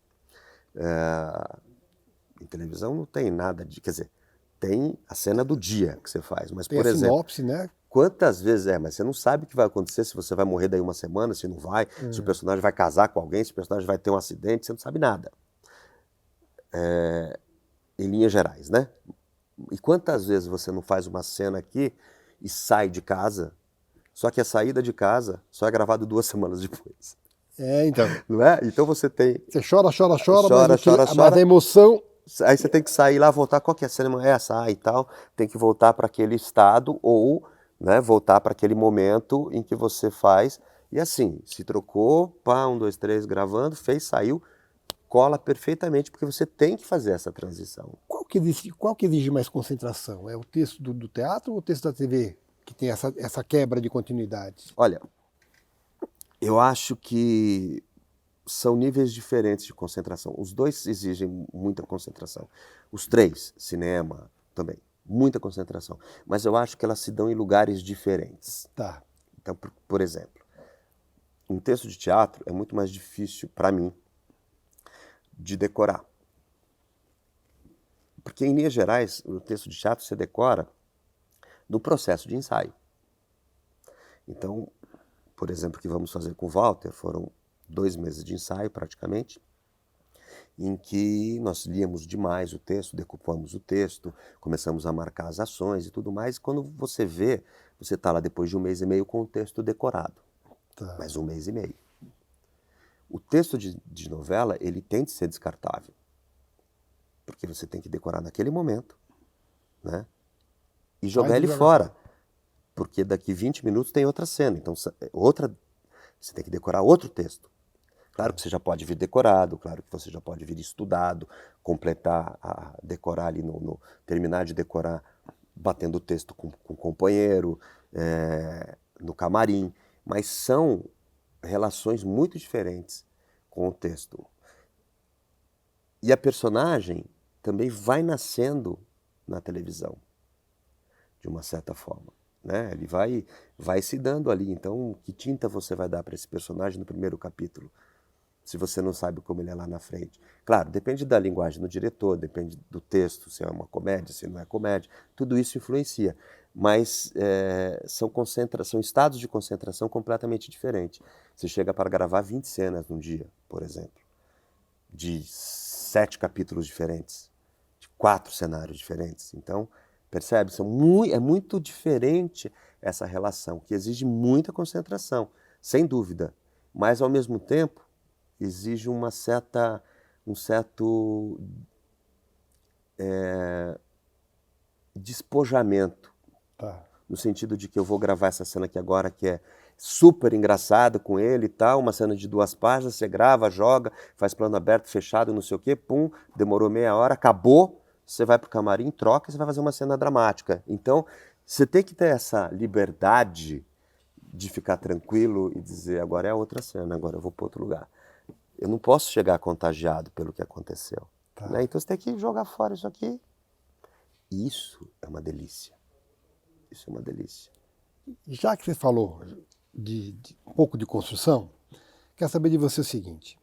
Em televisão não tem nada de... Quer dizer, tem a cena do dia que você faz, mas, Tem por a exemplo... sinopse, né? Quantas vezes mas você não sabe o que vai acontecer, se você vai morrer daí uma semana, se não vai, se o personagem vai casar com alguém, se o personagem vai ter um acidente, você não sabe nada. Em linhas gerais, né? E quantas vezes você não faz uma cena aqui e sai de casa, só que a saída de casa só é gravado 2 semanas depois. Então. Não é? Então você tem... Você chora, Chora, mas chora. a emoção... Aí você tem que sair lá, voltar, qual que é a cena? Essa, e tal. Tem que voltar para aquele estado ou, né, voltar para aquele momento em que você faz. E assim, se trocou, pá, 1, 2, 3, gravando, fez, saiu, cola perfeitamente, porque você tem que fazer essa transição. Qual que exige mais concentração? É o texto do teatro ou o texto da TV que tem essa quebra de continuidade? Olha, eu acho que são níveis diferentes de concentração. Os dois exigem muita concentração. Os 3, cinema também, muita concentração. Mas eu acho que elas se dão em lugares diferentes. Tá. Então, por exemplo, um texto de teatro é muito mais difícil para mim de decorar. Porque, em linhas gerais, o texto de teatro você decora no processo de ensaio. Então, por exemplo, o que vamos fazer com o Walter foram 2 meses de ensaio, praticamente, em que nós líamos demais o texto, decupamos o texto, começamos a marcar as ações e tudo mais. E quando você vê, você está lá depois de 1 mês e meio com o texto decorado. Tá. Mais 1 mês e meio. O texto de novela, ele tem de ser descartável. Porque você tem que decorar naquele momento, né? E jogar ele fora. Porque daqui 20 minutos tem outra cena. Então, você tem que decorar outro texto. Claro que você já pode vir decorado, claro que você já pode vir estudado, completar, decorar ali, terminar de decorar, batendo o texto com o companheiro, no camarim. Mas são relações muito diferentes com o texto. E a personagem também vai nascendo na televisão, de uma certa forma, né? Ele vai se dando ali. Então, que tinta você vai dar para esse personagem no primeiro capítulo, se você não sabe como ele é lá na frente? Claro, depende da linguagem do diretor, depende do texto, se é uma comédia, se não é comédia, tudo isso influencia. Mas são estados de concentração completamente diferentes. Você chega para gravar 20 cenas num dia, por exemplo, de 7 capítulos diferentes, de 4 cenários diferentes. Então, percebe? É muito diferente essa relação, que exige muita concentração, sem dúvida. Mas, ao mesmo tempo, exige um certo despojamento. Tá. No sentido de que eu vou gravar essa cena aqui agora, que é super engraçada com ele e tal, uma cena de 2 páginas, você grava, joga, faz plano aberto, fechado, não sei o quê, pum, demorou meia hora, acabou, você vai pro camarim, troca e você vai fazer uma cena dramática. Então, você tem que ter essa liberdade de ficar tranquilo e dizer, agora é a outra cena, agora eu vou para outro lugar. Eu não posso chegar contagiado pelo que aconteceu. Tá. Né? Então você tem que jogar fora isso aqui. Isso é uma delícia. Isso é uma delícia. Já que você falou de um pouco de construção, quero saber de você o seguinte.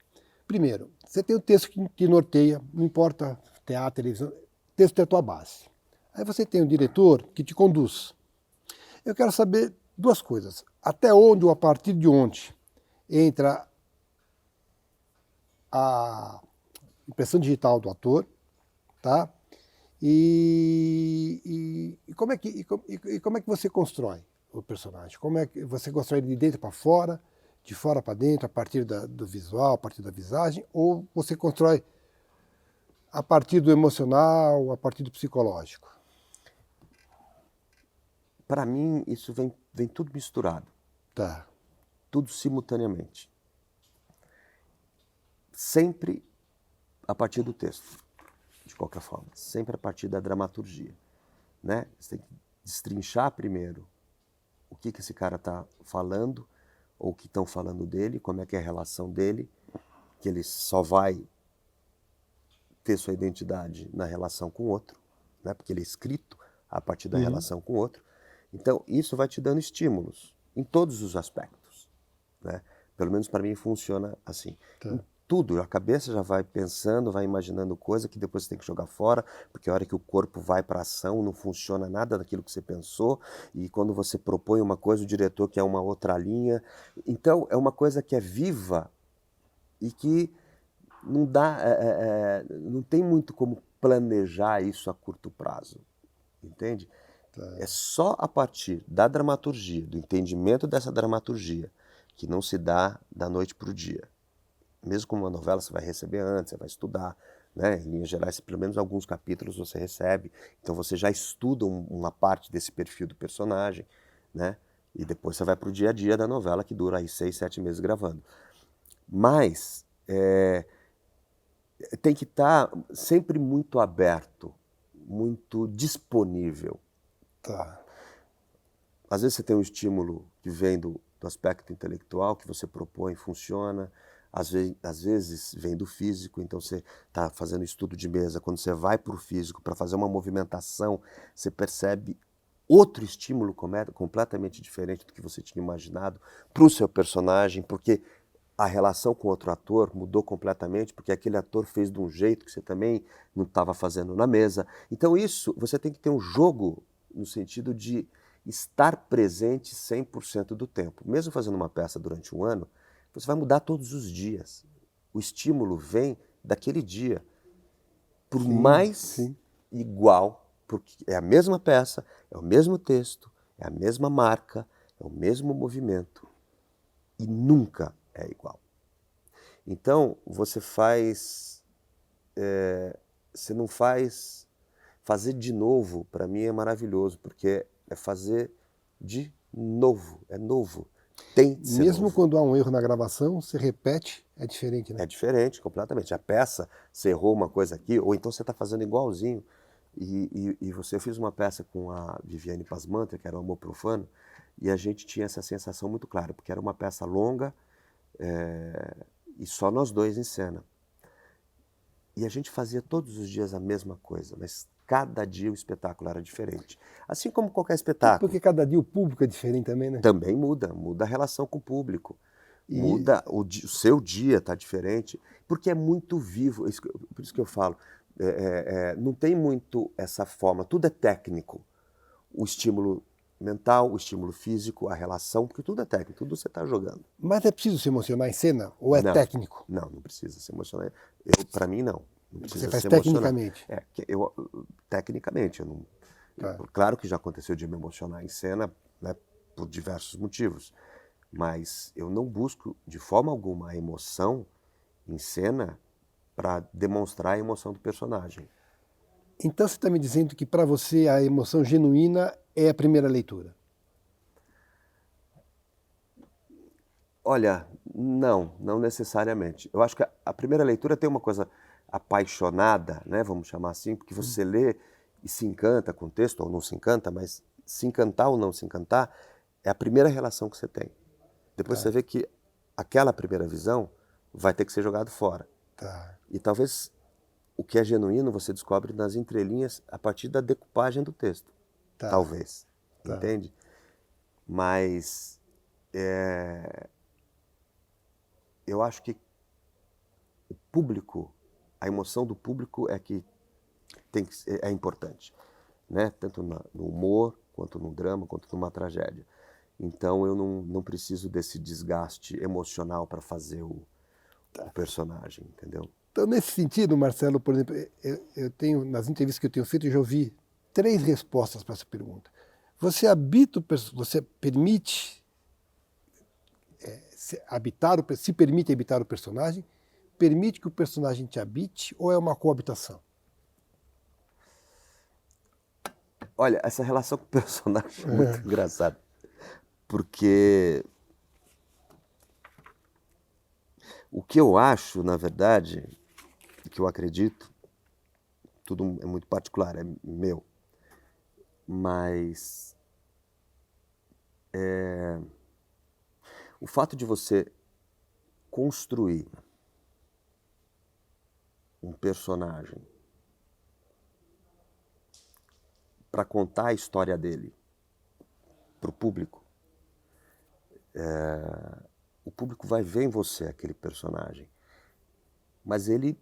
primeiro, você tem o texto que norteia, não importa teatro, televisão, o texto é a tua base. Aí você tem o diretor que te conduz. Eu quero saber duas coisas. Até onde ou a partir de onde entra a impressão digital do ator, tá? E como é que você constrói o personagem? Como é que você constrói ele de dentro para fora, de fora para dentro, a partir do visual, a partir da visagem, ou você constrói a partir do emocional, a partir do psicológico? Para mim, isso vem tudo misturado, Tá. tudo simultaneamente. Sempre a partir do texto, de qualquer forma, sempre a partir da dramaturgia, né? Você tem que destrinchar primeiro o que esse cara está falando, ou o que estão falando dele, como é que é a relação dele, que ele só vai ter sua identidade na relação com o outro, né? Porque ele é escrito a partir da relação com o outro. Então, isso vai te dando estímulos em todos os aspectos, né? Pelo menos para mim funciona assim. Tá. Em tudo, a cabeça já vai pensando, vai imaginando coisa que depois você tem que jogar fora, porque a hora que o corpo vai para a ação não funciona nada daquilo que você pensou, e quando você propõe uma coisa, o diretor quer uma outra linha. Então, é uma coisa que é viva e que não dá, não tem muito como planejar isso a curto prazo, entende? É só a partir da dramaturgia, do entendimento dessa dramaturgia, que não se dá da noite para o dia. Mesmo com uma novela, você vai receber antes, você vai estudar, né? Em linhas gerais, pelo menos alguns capítulos você recebe. Então você já estuda uma parte desse perfil do personagem, né? E depois você vai para o dia a dia da novela, que dura aí 6, 7 meses gravando. Mas tem que estar sempre muito aberto, muito disponível. Tá. Às vezes você tem um estímulo que vem do aspecto intelectual, que você propõe, funciona. Às vezes vem do físico, então você está fazendo estudo de mesa. Quando você vai para o físico para fazer uma movimentação, você percebe outro estímulo completamente diferente do que você tinha imaginado para o seu personagem, porque a relação com outro ator mudou completamente, porque aquele ator fez de um jeito que você também não estava fazendo na mesa. Então isso, você tem que ter um jogo no sentido de estar presente 100% do tempo. Mesmo fazendo uma peça durante um ano, você vai mudar todos os dias. O estímulo vem daquele dia. Por mais igual, porque é a mesma peça, é o mesmo texto, é a mesma marca, é o mesmo movimento. E nunca é igual. Então, você não faz... Fazer de novo, para mim, é maravilhoso, porque é fazer de novo, é novo. Tem de ser Mesmo novo. quando há um erro na gravação, você repete, é diferente, né? É diferente, completamente. A peça, você errou uma coisa aqui, ou então você está fazendo igualzinho. Eu fiz uma peça com a Viviane Pasmanter, que era o Amor Profano, e a gente tinha essa sensação muito clara, porque era uma peça longa, e só nós dois em cena. E a gente fazia todos os dias a mesma coisa, mas cada dia o espetáculo era diferente. Assim como qualquer espetáculo. Porque cada dia o público é diferente também, né? Também muda a relação com o público. E- Muda o seu dia está diferente, porque é muito vivo. Por isso que eu falo, não tem muito essa forma, tudo é técnico. O estímulo mental, o estímulo físico, a relação, porque tudo é técnico, tudo você está jogando. Mas é preciso se emocionar em cena ou é Não, técnico? Não precisa se emocionar. Para mim, não. Não precisa Você faz se emocionar. tecnicamente. Tecnicamente, Tá. claro que já aconteceu de me emocionar em cena, né, por diversos motivos, mas eu não busco de forma alguma a emoção em cena para demonstrar a emoção do personagem. Então você está me dizendo que para você a emoção genuína é a primeira leitura? Olha, não necessariamente. Eu acho que a primeira leitura tem uma coisa apaixonada, né, vamos chamar assim, porque você lê e se encanta com o texto, ou não se encanta, mas se encantar ou não se encantar, é a primeira relação que você tem. Depois você vê que aquela primeira visão vai ter que ser jogado fora. Tá. E talvez o que é genuíno você descobre nas entrelinhas a partir da decupagem do texto. Tá. Talvez. Tá. Entende? Mas eu acho que público, a emoção do público é que é importante, né? Tanto no humor, quanto no drama, quanto numa tragédia. Então eu não preciso desse desgaste emocional para fazer o personagem, entendeu? Então, nesse sentido, Marcelo, por exemplo, eu tenho, nas entrevistas que eu tenho feito, eu já ouvi 3 respostas para essa pergunta. Você habita, você permite se permite habitar o personagem, permite que o personagem te habite ou é uma coabitação? Olha, essa relação com o personagem é muito engraçada, porque o que eu acho, na verdade, o que eu acredito, tudo é muito particular, é meu, mas o fato de você construir um personagem para contar a história dele para o público vai ver em você aquele personagem, mas ele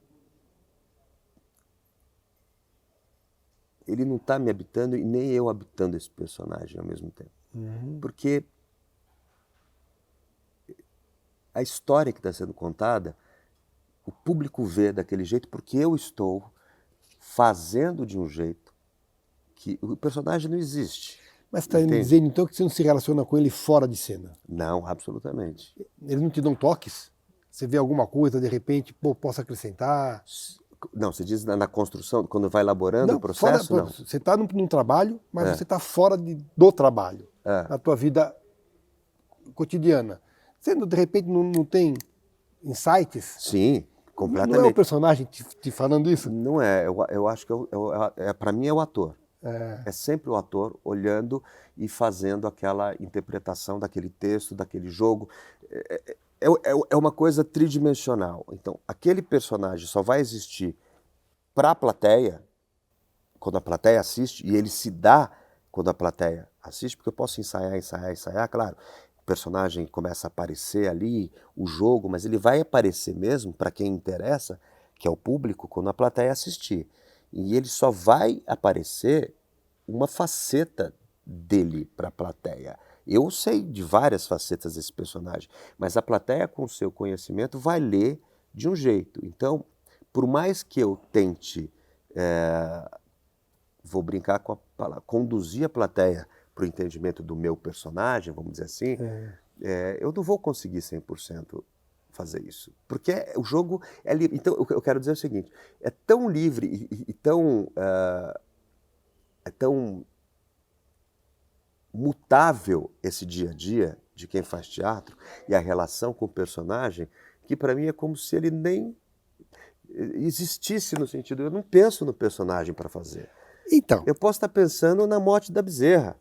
não está me habitando e nem eu habitando esse personagem ao mesmo tempo. Porque a história que está sendo contada, o público vê daquele jeito porque eu estou fazendo de um jeito que o personagem não existe. Mas está me dizendo então que você não se relaciona com ele fora de cena? Não, absolutamente. Eles não te dão toques? Você vê alguma coisa, de repente, pô, posso acrescentar? Não, você diz na construção, quando vai elaborando o processo? Fora, não. Você está num trabalho, mas você está fora do trabalho, na tua vida cotidiana. Você, de repente, não tem insights? Sim, completamente. Não é o personagem te falando isso? Não é, eu acho que para mim é o ator. É sempre o ator olhando e fazendo aquela interpretação daquele texto, daquele jogo. É uma coisa tridimensional. Então, aquele personagem só vai existir para a plateia, quando a plateia assiste, e ele se dá quando a plateia assiste, porque eu posso ensaiar, claro. O personagem começa a aparecer ali, o jogo, mas ele vai aparecer mesmo para quem interessa, que é o público, quando a plateia assistir. E ele só vai aparecer uma faceta dele para a plateia. Eu sei de várias facetas desse personagem, mas a plateia, com o seu conhecimento, vai ler de um jeito. Então, por mais que eu tente, vou brincar com a palavra, conduzir a plateia para o entendimento do meu personagem, vamos dizer assim, eu não vou conseguir 100% fazer isso. Porque o jogo é livre. Então, eu quero dizer o seguinte, é tão livre e tão mutável esse dia a dia de quem faz teatro e a relação com o personagem, que para mim é como se ele nem existisse, no sentido, eu não penso no personagem para fazer. Então, eu posso estar pensando na morte da Bezerra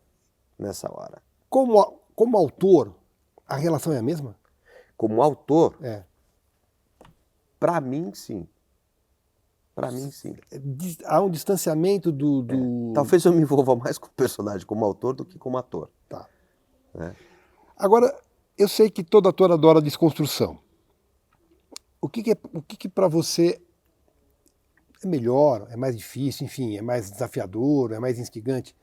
nessa hora. Como autor, a relação é a mesma? Como autor, para mim, sim. Para mim, sim. Há um distanciamento do... Talvez eu me envolva mais com o personagem como autor do que como ator. Tá. Agora, eu sei que todo ator adora desconstrução. O que para você é melhor, é mais difícil, enfim, é mais desafiador, é mais instigante?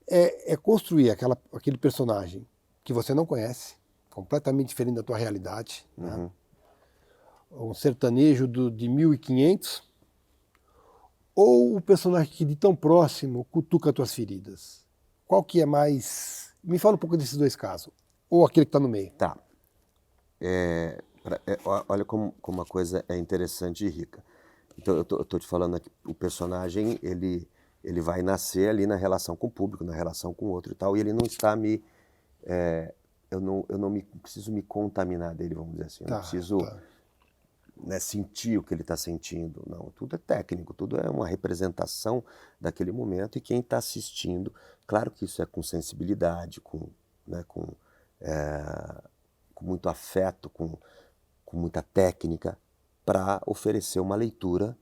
É construir aquele personagem que você não conhece, completamente diferente da tua realidade, né? Um sertanejo de 1500, ou o personagem que de tão próximo cutuca as tuas feridas? Qual que é mais... Me fala um pouco desses 2 casos. Ou aquele que está no meio. Tá. Olha como uma coisa é interessante e rica. Então, eu estou te falando aqui, o personagem, ele vai nascer ali na relação com o público, na relação com o outro e tal, e ele não está eu não preciso me contaminar dele, vamos dizer assim. Eu não preciso sentir o que ele está sentindo. Não, tudo é técnico, tudo é uma representação daquele momento, e quem está assistindo, claro que isso é com sensibilidade, com muito afeto, com muita técnica, para oferecer uma leitura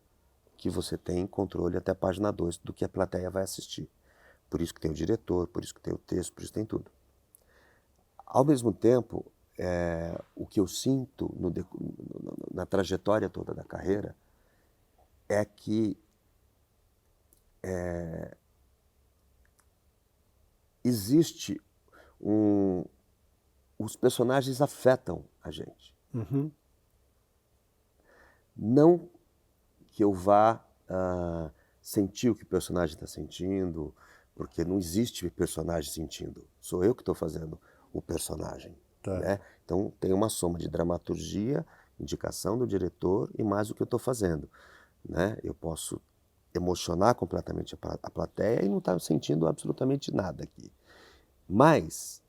que você tem controle até a página 2 do que a plateia vai assistir. Por isso que tem o diretor, por isso que tem o texto, por isso que tem tudo. Ao mesmo tempo, o que eu sinto na trajetória toda da carreira é que existe os personagens afetam a gente. Uhum. Não que eu vá sentir o que o personagem está sentindo, porque não existe personagem sentindo. Sou eu que estou fazendo o personagem. Tá. Né? Então tem uma soma de dramaturgia, indicação do diretor e mais o que eu estou fazendo. Né? Eu posso emocionar completamente a plateia e não estar sentindo absolutamente nada aqui. Mas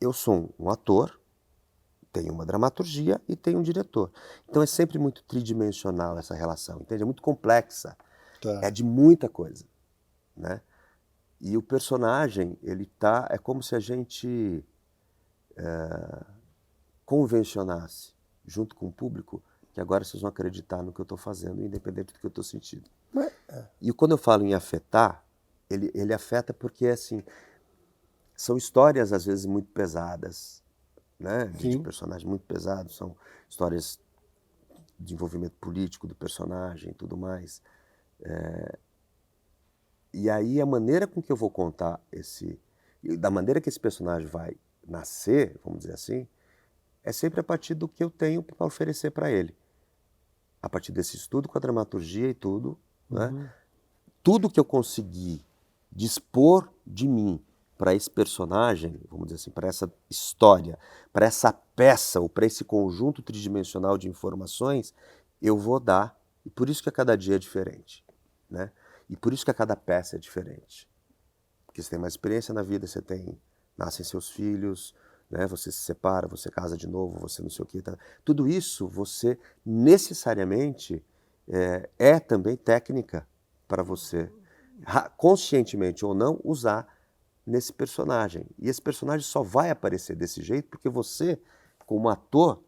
eu sou um ator, tenho uma dramaturgia e tenho um diretor. Então é sempre muito tridimensional essa relação, entende? É muito complexa, Tá. é de muita coisa, né? E o personagem, é como se a gente convencionasse junto com o público que agora vocês vão acreditar no que eu estou fazendo, independente do que eu estou sentindo. Mas, E quando eu falo em afetar, ele afeta porque, assim, são histórias às vezes muito pesadas, né? De sim. personagens muito pesados, são histórias de envolvimento político do personagem e tudo mais. E aí a maneira com que eu vou contar da maneira que esse personagem vai nascer, vamos dizer assim, é sempre a partir do que eu tenho para oferecer para ele. A partir desse estudo com a dramaturgia e tudo, né? Uhum. Tudo que eu conseguir dispor de mim para esse personagem, vamos dizer assim, para essa história, para essa peça ou para esse conjunto tridimensional de informações, eu vou dar. E por isso que a cada dia é diferente, né? E por isso que a cada peça é diferente. Porque você tem mais experiência na vida, nascem seus filhos, né? Você se separa, você casa de novo, você não sei o que. Tá? Tudo isso você necessariamente é também técnica para você, conscientemente ou não, usar nesse personagem. E esse personagem só vai aparecer desse jeito porque você, como ator,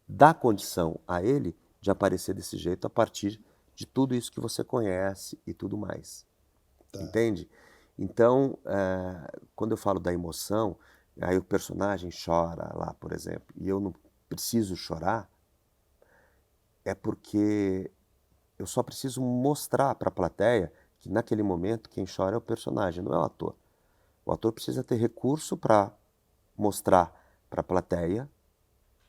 dá condição a ele de aparecer desse jeito a partir de tudo isso que você conhece e tudo mais. Tá. Entende? Então, quando eu falo da emoção, aí o personagem chora lá, por exemplo, e eu não preciso chorar, é porque eu só preciso mostrar para a plateia que naquele momento quem chora é o personagem, não é o ator. O ator precisa ter recurso para mostrar para a plateia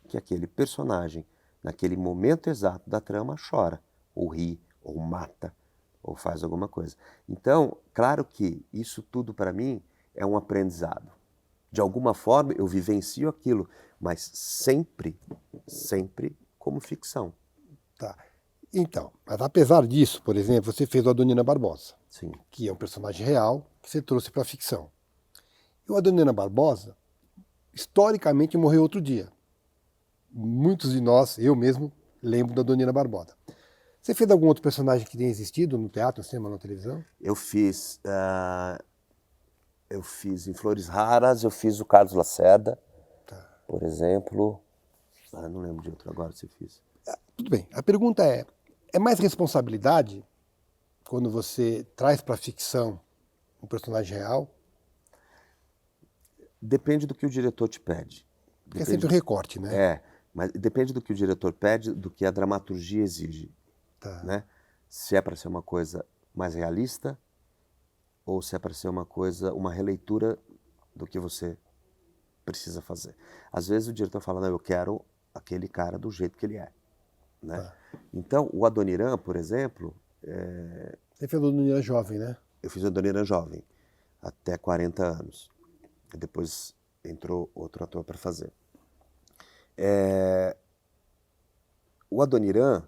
que aquele personagem, naquele momento exato da trama, chora, ou ri, ou mata, ou faz alguma coisa. Então, claro que isso tudo para mim é um aprendizado. De alguma forma eu vivencio aquilo, mas sempre, sempre como ficção. Tá. Então, mas apesar disso, por exemplo, você fez o Adonina Barbosa, Sim. que é um personagem real que você trouxe para a ficção. E o Adonina Barbosa, historicamente, morreu outro dia. Muitos de nós, eu mesmo, lembro da Adonina Barbosa. Você fez algum outro personagem que tenha existido no teatro, no cinema, na televisão? Eu fiz em Flores Raras, eu fiz o Carlos Lacerda, por exemplo. Não lembro de outro agora se eu fiz. Tudo bem. A pergunta é mais responsabilidade quando você traz para a ficção um personagem real? Depende do que o diretor te pede. Porque é sempre um recorte, né? Mas depende do que o diretor pede, do que a dramaturgia exige. Tá. Né? Se é para ser uma coisa mais realista ou se é para ser uma releitura do que você precisa fazer. Às vezes o diretor fala, não, eu quero aquele cara do jeito que ele é. Né? Tá. Então, o Adoniran, por exemplo... Você fez o Adoniran jovem, né? Eu fiz o Adoniran jovem, até 40 anos. Depois entrou outro ator para fazer. O Adoniran,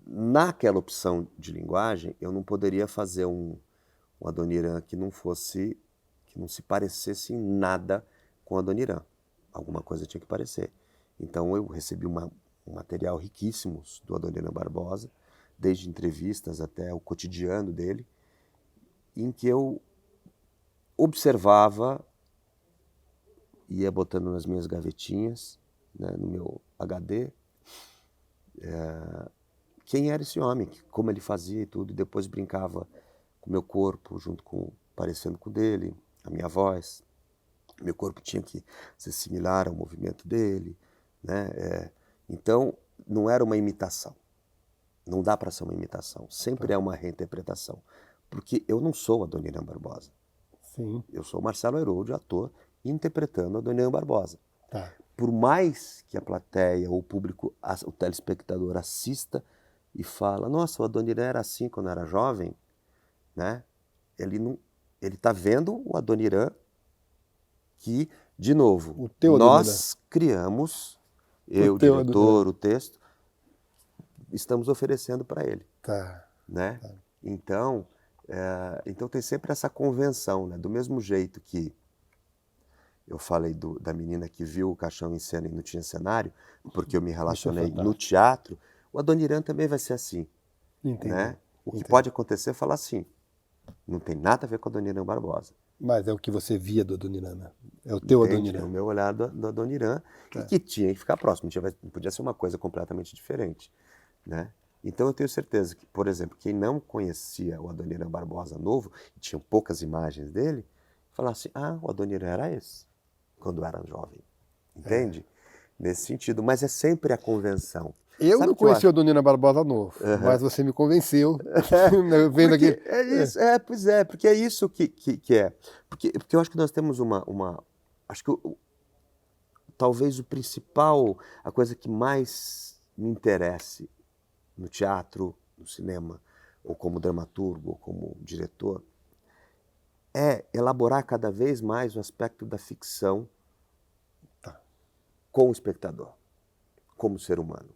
naquela opção de linguagem, eu não poderia fazer um Adoniran que não se parecesse em nada com o Adoniran. Alguma coisa tinha que parecer. Então eu recebi um material riquíssimo do Adoniran Barbosa, desde entrevistas até o cotidiano dele, em que eu observava, ia botando nas minhas gavetinhas, né, no meu HD, quem era esse homem, como ele fazia e tudo, e depois brincava com o meu corpo, parecendo com o dele, a minha voz. Meu corpo tinha que ser similar ao movimento dele, né? Então, não era uma imitação. Não dá para ser uma imitação. Sempre é uma reinterpretação. Porque eu não sou Adoniran Barbosa. Sim. Eu sou Marcelo Herold, ator, interpretando Adoniran Barbosa. Tá. Por mais que a plateia, ou o público, o telespectador assista e fala, nossa, o Adoniran era assim quando era jovem, né? Ele está vendo o Adoniran que, de novo, O teu nós criamos, eu, o teu diretor, o texto, estamos oferecendo para ele, Tá. né? Então, então tem sempre essa convenção, né? Do mesmo jeito que eu falei da menina que viu o Caixão em Cena e não tinha cenário, porque eu me relacionei fantástico. no teatro, o Adoniran também vai ser assim, Entendi. né? O que Entendi. pode acontecer é falar assim, não tem nada a ver com o Adoniran Barbosa. Mas é o que você via do Adoniran, né? É o teu Entende? É Adoniran. o meu olhar do Adoniran, Tá. e que tinha que ficar próximo, não podia ser uma coisa completamente diferente, né? Então eu tenho certeza que, por exemplo, quem não conhecia o Adoniran Barbosa novo, e tinha poucas imagens dele, falava assim, o Adoniran era esse, quando era jovem, entende? Nesse sentido, mas é sempre a convenção. Eu Sabe não que eu conheci o acho? Adoniran Barbosa novo, mas você me convenceu. Vendo Porque aquele... é isso, pois é, porque é isso que é. Porque eu acho que nós temos acho que talvez o principal, a coisa que mais me interesse no teatro, no cinema, ou como dramaturgo, ou como diretor, é elaborar cada vez mais o aspecto da ficção com o espectador, como ser humano.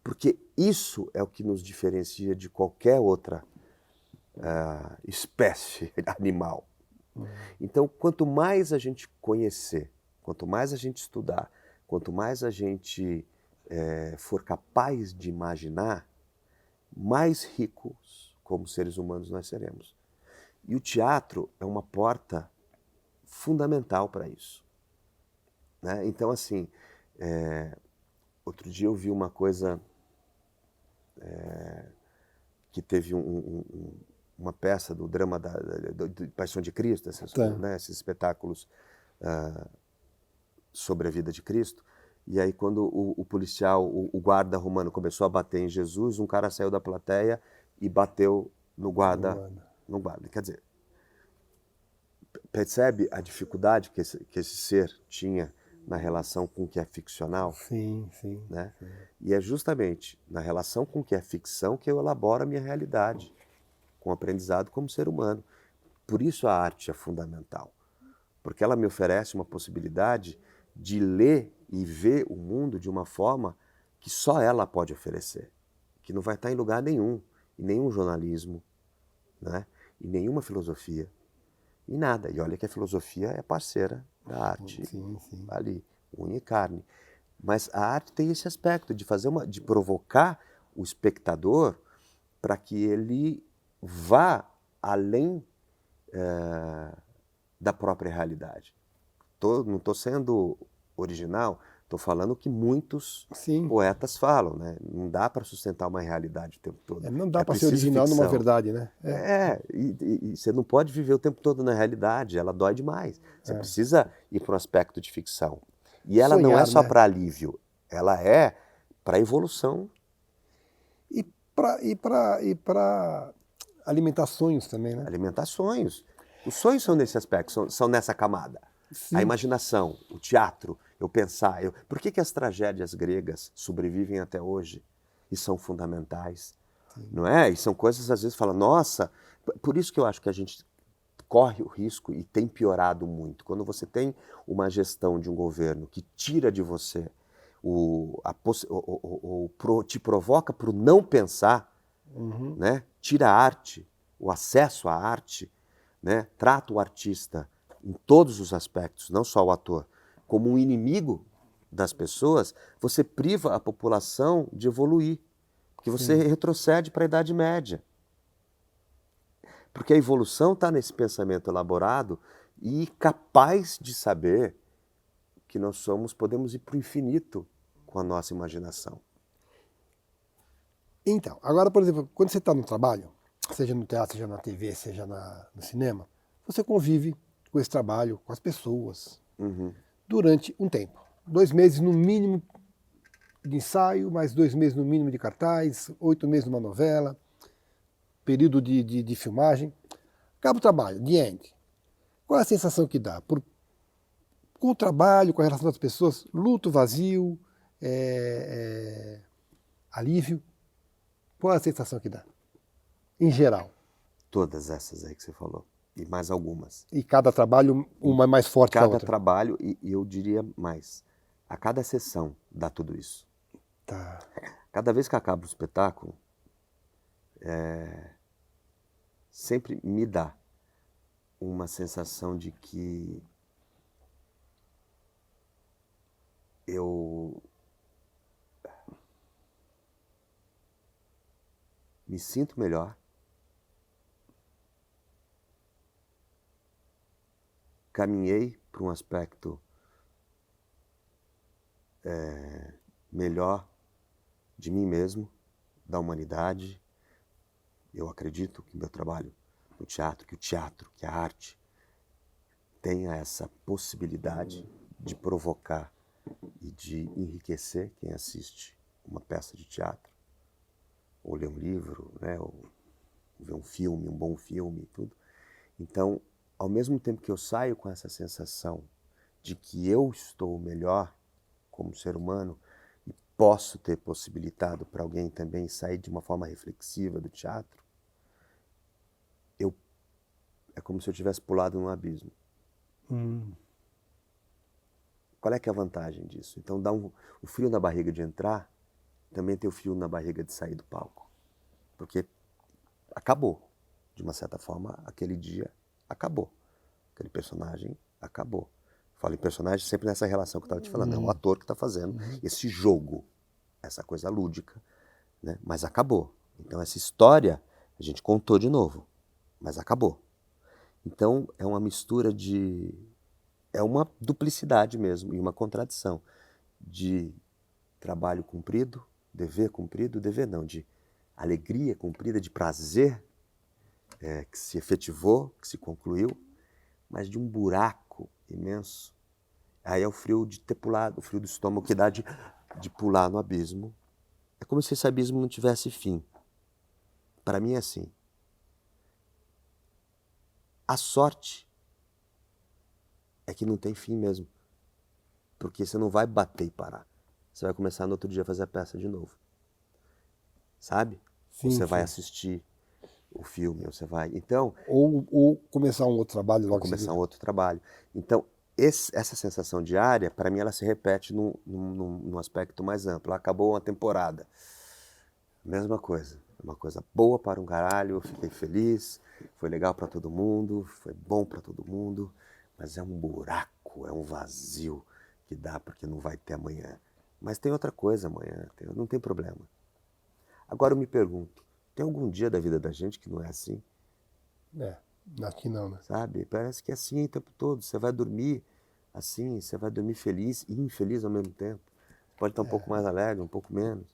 Porque isso é o que nos diferencia de qualquer outra espécie animal. Então, quanto mais a gente conhecer, quanto mais a gente estudar, quanto mais a gente for capaz de imaginar, mais ricos como seres humanos nós seremos. E o teatro é uma porta fundamental para isso, né? Então, assim, outro dia eu vi uma coisa que teve uma peça do drama de Paixão de Cristo, né, esses espetáculos sobre a vida de Cristo. E aí quando o policial, o guarda romano começou a bater em Jesus, um cara saiu da plateia e bateu no guarda. Quer dizer, percebe a dificuldade que esse ser tinha na relação com o que é ficcional? Sim, sim. Né? E é justamente na relação com o que é ficção que eu elaboro a minha realidade, com o aprendizado como ser humano. Por isso a arte é fundamental, porque ela me oferece uma possibilidade de ler e ver o mundo de uma forma que só ela pode oferecer, que não vai estar em lugar nenhum, em nenhum jornalismo, né? Em nenhuma filosofia, em nada. E olha que a filosofia é parceira da arte, Sim. ali, unha e carne. Mas a arte tem esse aspecto de provocar o espectador para que ele vá além da própria realidade. Não estou sendo original, estou falando o que muitos poetas falam, né? Não dá para sustentar uma realidade o tempo todo. Não dá para ser original numa verdade, né? E você não pode viver o tempo todo na realidade, ela dói demais. Você precisa ir para um aspecto de ficção. E ela não é só para alívio, ela é para evolução. E para alimentar sonhos também, né? Alimentar sonhos. Os sonhos são nesse aspecto, são nessa camada. Sim. A imaginação, o teatro, eu pensar. Por que as tragédias gregas sobrevivem até hoje e são fundamentais? Não é? E são coisas, às vezes, fala, nossa, por isso que eu acho que a gente corre o risco e tem piorado muito. Quando você tem uma gestão de um governo que tira de você, te provoca para o não pensar, né? Tira a arte, o acesso à arte, né? Trata o artista em todos os aspectos, não só o ator, como um inimigo das pessoas, você priva a população de evoluir, porque você retrocede para a Idade Média. Porque a evolução está nesse pensamento elaborado e capaz de saber que nós podemos ir para o infinito com a nossa imaginação. Então, agora, por exemplo, quando você está no trabalho, seja no teatro, seja na TV, seja no cinema, você convive com esse trabalho, com as pessoas, Uhum. durante um tempo. 2 meses no mínimo de ensaio, mais 2 meses no mínimo de cartaz, 8 meses numa novela, período de filmagem. Acaba o trabalho, the end. Qual é a sensação que dá? Com o trabalho, com a relação das pessoas, luto, vazio, alívio. Qual é a sensação que dá? Em geral. Todas essas aí que você falou. E mais algumas. E cada trabalho, uma é mais forte que a Cada outra. trabalho, e eu diria mais, a cada sessão dá tudo isso. Tá. Cada vez que acaba o espetáculo, sempre me dá uma sensação de que eu me sinto melhor, caminhei para um aspecto melhor de mim mesmo, da humanidade. Eu acredito que o meu trabalho no teatro, que a arte tenha essa possibilidade de provocar e de enriquecer quem assiste uma peça de teatro, ou ler um livro, né, ou ver um filme, um bom filme e tudo. Então, ao mesmo tempo que eu saio com essa sensação de que eu estou melhor como ser humano e posso ter possibilitado para alguém também sair de uma forma reflexiva do teatro, é como se eu tivesse pulado num abismo. Qual é que é a vantagem disso? Então dá o frio na barriga de entrar, também tem o frio na barriga de sair do palco. Porque acabou. De uma certa forma, aquele dia acabou. Aquele personagem acabou. Falo em personagem sempre nessa relação que eu estava te falando. É um ator que está fazendo esse jogo, essa coisa lúdica, né? Mas acabou. Então essa história a gente contou de novo, mas acabou. Então é uma mistura é uma duplicidade mesmo e uma contradição de trabalho cumprido, dever não, de alegria cumprida, de prazer que se efetivou, que se concluiu, mas de um buraco imenso. Aí é o frio de ter pulado, o frio do estômago que dá de pular no abismo. É como se esse abismo não tivesse fim. Para mim é assim. A sorte é que não tem fim mesmo. Porque você não vai bater e parar. Você vai começar no outro dia a fazer a peça de novo. Sabe? Sim, você vai sim. assistir o filme, você vai... Então, Ou começar um outro trabalho logo em começar seguida. um outro trabalho. Então, essa sensação diária, para mim, ela se repete num aspecto mais amplo. Acabou uma temporada. Mesma coisa. Uma coisa boa para um caralho, eu fiquei feliz, foi legal para todo mundo, foi bom para todo mundo, mas é um buraco, é um vazio que dá porque não vai ter amanhã. Mas tem outra coisa amanhã, não tem problema. Agora eu me pergunto, tem algum dia da vida da gente que não é assim? Aqui não, né? Sabe? Parece que é assim o tempo todo. Você vai dormir assim, você vai dormir feliz e infeliz ao mesmo tempo. Pode estar um pouco mais alegre, um pouco menos,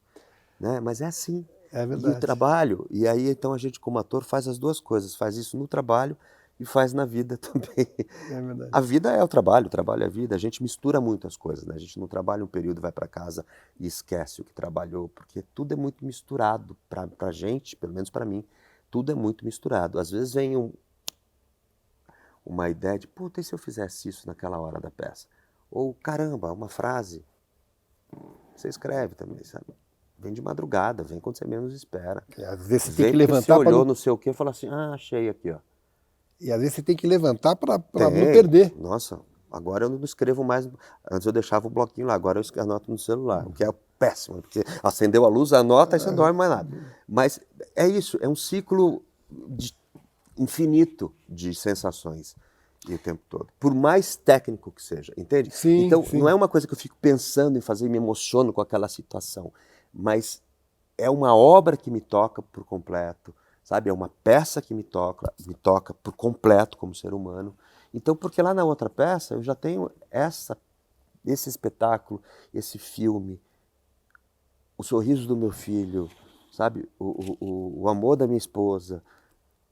né? Mas é assim. É E o verdade. trabalho, e aí então a gente como ator faz as duas coisas, faz isso no trabalho e faz na vida também. É verdade. A vida é o trabalho é a vida. A gente mistura muito as coisas, né? A gente não trabalha um período, vai para casa e esquece o que trabalhou, porque tudo é muito misturado pra gente, pelo menos para mim, tudo é muito misturado. Às vezes vem uma ideia de, puta, e se eu fizesse isso naquela hora da peça? Ou, caramba, uma frase. Você escreve também, sabe? Vem de madrugada, vem quando você menos espera. Às vezes você Vem tem que porque levantar você olhou para não sei o quê e falou assim, achei aqui, ó. E às vezes você tem que levantar para não Tem. perder. Nossa, agora eu não escrevo mais. Antes eu deixava o bloquinho lá, agora eu anoto no celular, o que é péssimo, porque acendeu a luz, anota e você não dorme mais nada. Mas é isso, é um ciclo infinito de sensações e o tempo todo. Por mais técnico que seja, entende? Sim, então, sim. não é uma coisa que eu fico pensando em fazer e me emociono com aquela situação, mas é uma obra que me toca por completo, sabe? É uma peça que me toca por completo como ser humano. Então, porque lá na outra peça eu já tenho esse espetáculo, esse filme, o sorriso do meu filho, sabe? O amor da minha esposa,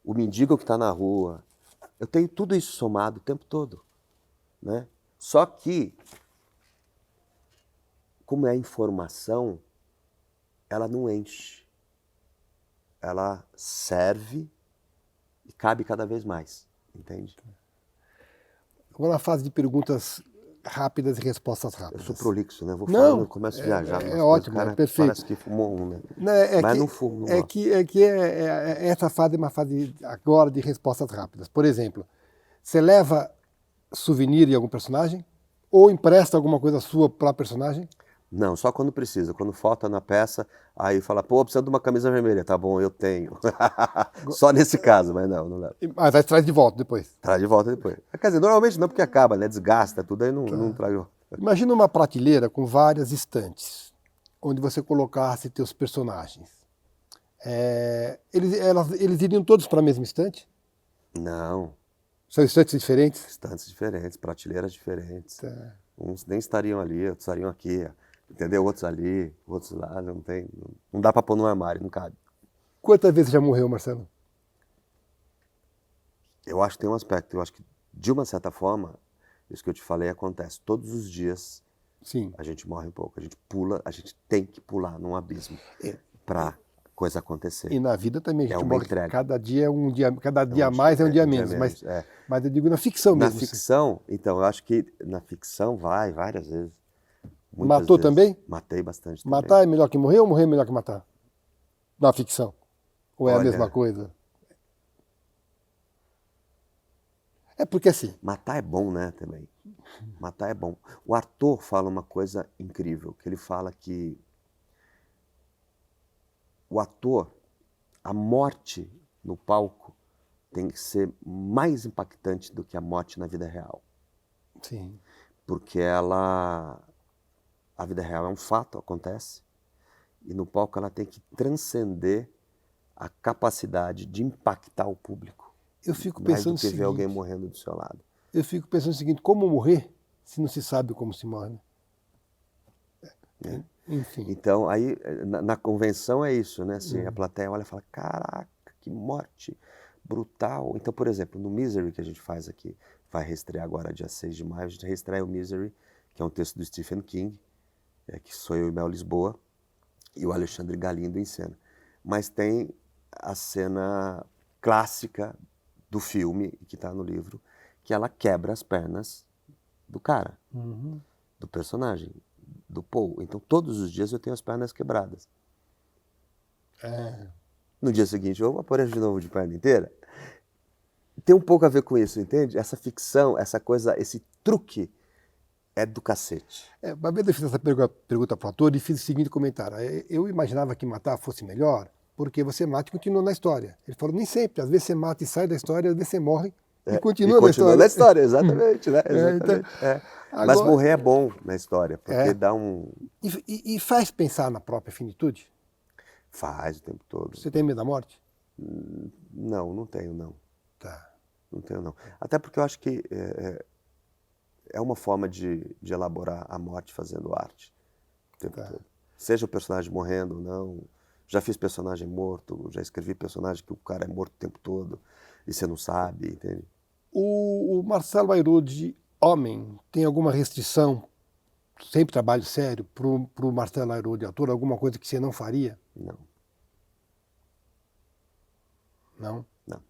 o mendigo que está na rua, Eu tenho tudo isso somado o tempo todo, né? Só que, como é informação, ela não enche. Ela serve e cabe cada vez mais, entende? Agora na fase de perguntas rápidas e respostas Eu rápidas. sou prolixo, né? Vou Não, falando, eu começo a viajar. é Umas coisas, ótimo, o cara é perfeito. parece que fumou um, né? Não, Mas não fumo, não gosto. Essa fase é uma fase agora de respostas rápidas. Por exemplo, você leva souvenir em algum personagem? Ou empresta alguma coisa sua para personagem? Não, só quando precisa. Quando falta na peça, aí fala, pô, precisa de uma camisa vermelha. Tá bom, eu tenho. Só nesse caso, mas não levo. Mas aí traz de volta depois. Traz de volta depois. Quer dizer, normalmente não, porque acaba, né? Desgasta tudo, aí não traz de volta. Imagina uma prateleira com várias estantes, onde você colocasse teus personagens. Eles iriam todos para a mesma estante? Não, São estantes diferentes? estantes diferentes, prateleiras diferentes. Tá. Uns nem estariam ali, outros estariam aqui, entendeu? Outros ali, outros lá, não tem, não dá pra pôr no armário, não cabe. Quantas vezes já morreu, Marcelo? Eu acho que tem um aspecto, eu acho que de uma certa forma, isso que eu te falei acontece todos os dias, Sim. a gente morre um pouco, a gente pula, a gente tem que pular num abismo pra coisa acontecer. E na vida também, a gente uma morre. entrega. Cada dia é um dia, cada dia mais é um dia menos. Mas eu digo na ficção Na mesmo. ficção, então, eu acho que na ficção vai várias vezes. Matou vezes. também? Matei bastante também. Matar é melhor que morrer ou morrer é melhor que matar? Na ficção. Ou é a Olha, mesma coisa? É porque assim, matar é bom, né, também. Matar é bom. O Arthur fala uma coisa incrível, que ele fala que o ator, a morte no palco tem que ser mais impactante do que a morte na vida real. sim. Porque a vida real é um fato, acontece, e no palco ela tem que transcender a capacidade de impactar o público. Eu fico Mais pensando do que o ver alguém seguinte, morrendo do seu lado. eu fico pensando o seguinte, como morrer se não se sabe como se morre? Né? Enfim. Então, aí, na convenção é isso, né? Assim, a plateia olha e fala, caraca, que morte brutal. Então, por exemplo, no Misery que a gente faz aqui, vai reestrear agora dia 6 de maio, a gente reestreia o Misery, que é um texto do Stephen King, que sou eu e Mel Lisboa, e o Alexandre Galindo em cena. Mas tem a cena clássica do filme, que está no livro, que ela quebra as pernas do cara, do personagem, do Paul. Então, todos os dias eu tenho as pernas quebradas. No dia seguinte, eu vou aparecer de novo de perna inteira. Tem um pouco a ver com isso, entende? Essa ficção, essa coisa, esse truque é do cacete. Uma vez eu fiz essa pergunta para o ator e fiz o seguinte comentário. Eu imaginava que matar fosse melhor, porque você mata e continua na história. Ele falou, nem sempre. Às vezes você mata e sai da história, às vezes você morre e continua na história. Na história, exatamente, né? Exatamente. Então, Mas agora, morrer é bom na história, porque dá um... E faz pensar na própria finitude? Faz o tempo todo. Você tem medo da morte? Não, não tenho, não. Tá. Não tenho, não. Até porque eu acho que é uma forma de elaborar a morte fazendo arte o tempo todo. Seja o personagem morrendo ou não. Já fiz personagem morto, já escrevi personagem que o cara é morto o tempo todo e você não sabe, entende? O Marcelo Airoldi, homem, tem alguma restrição, sempre trabalho sério, para o Marcelo Airoldi, ator, alguma coisa que você não faria? Não. Não? Não.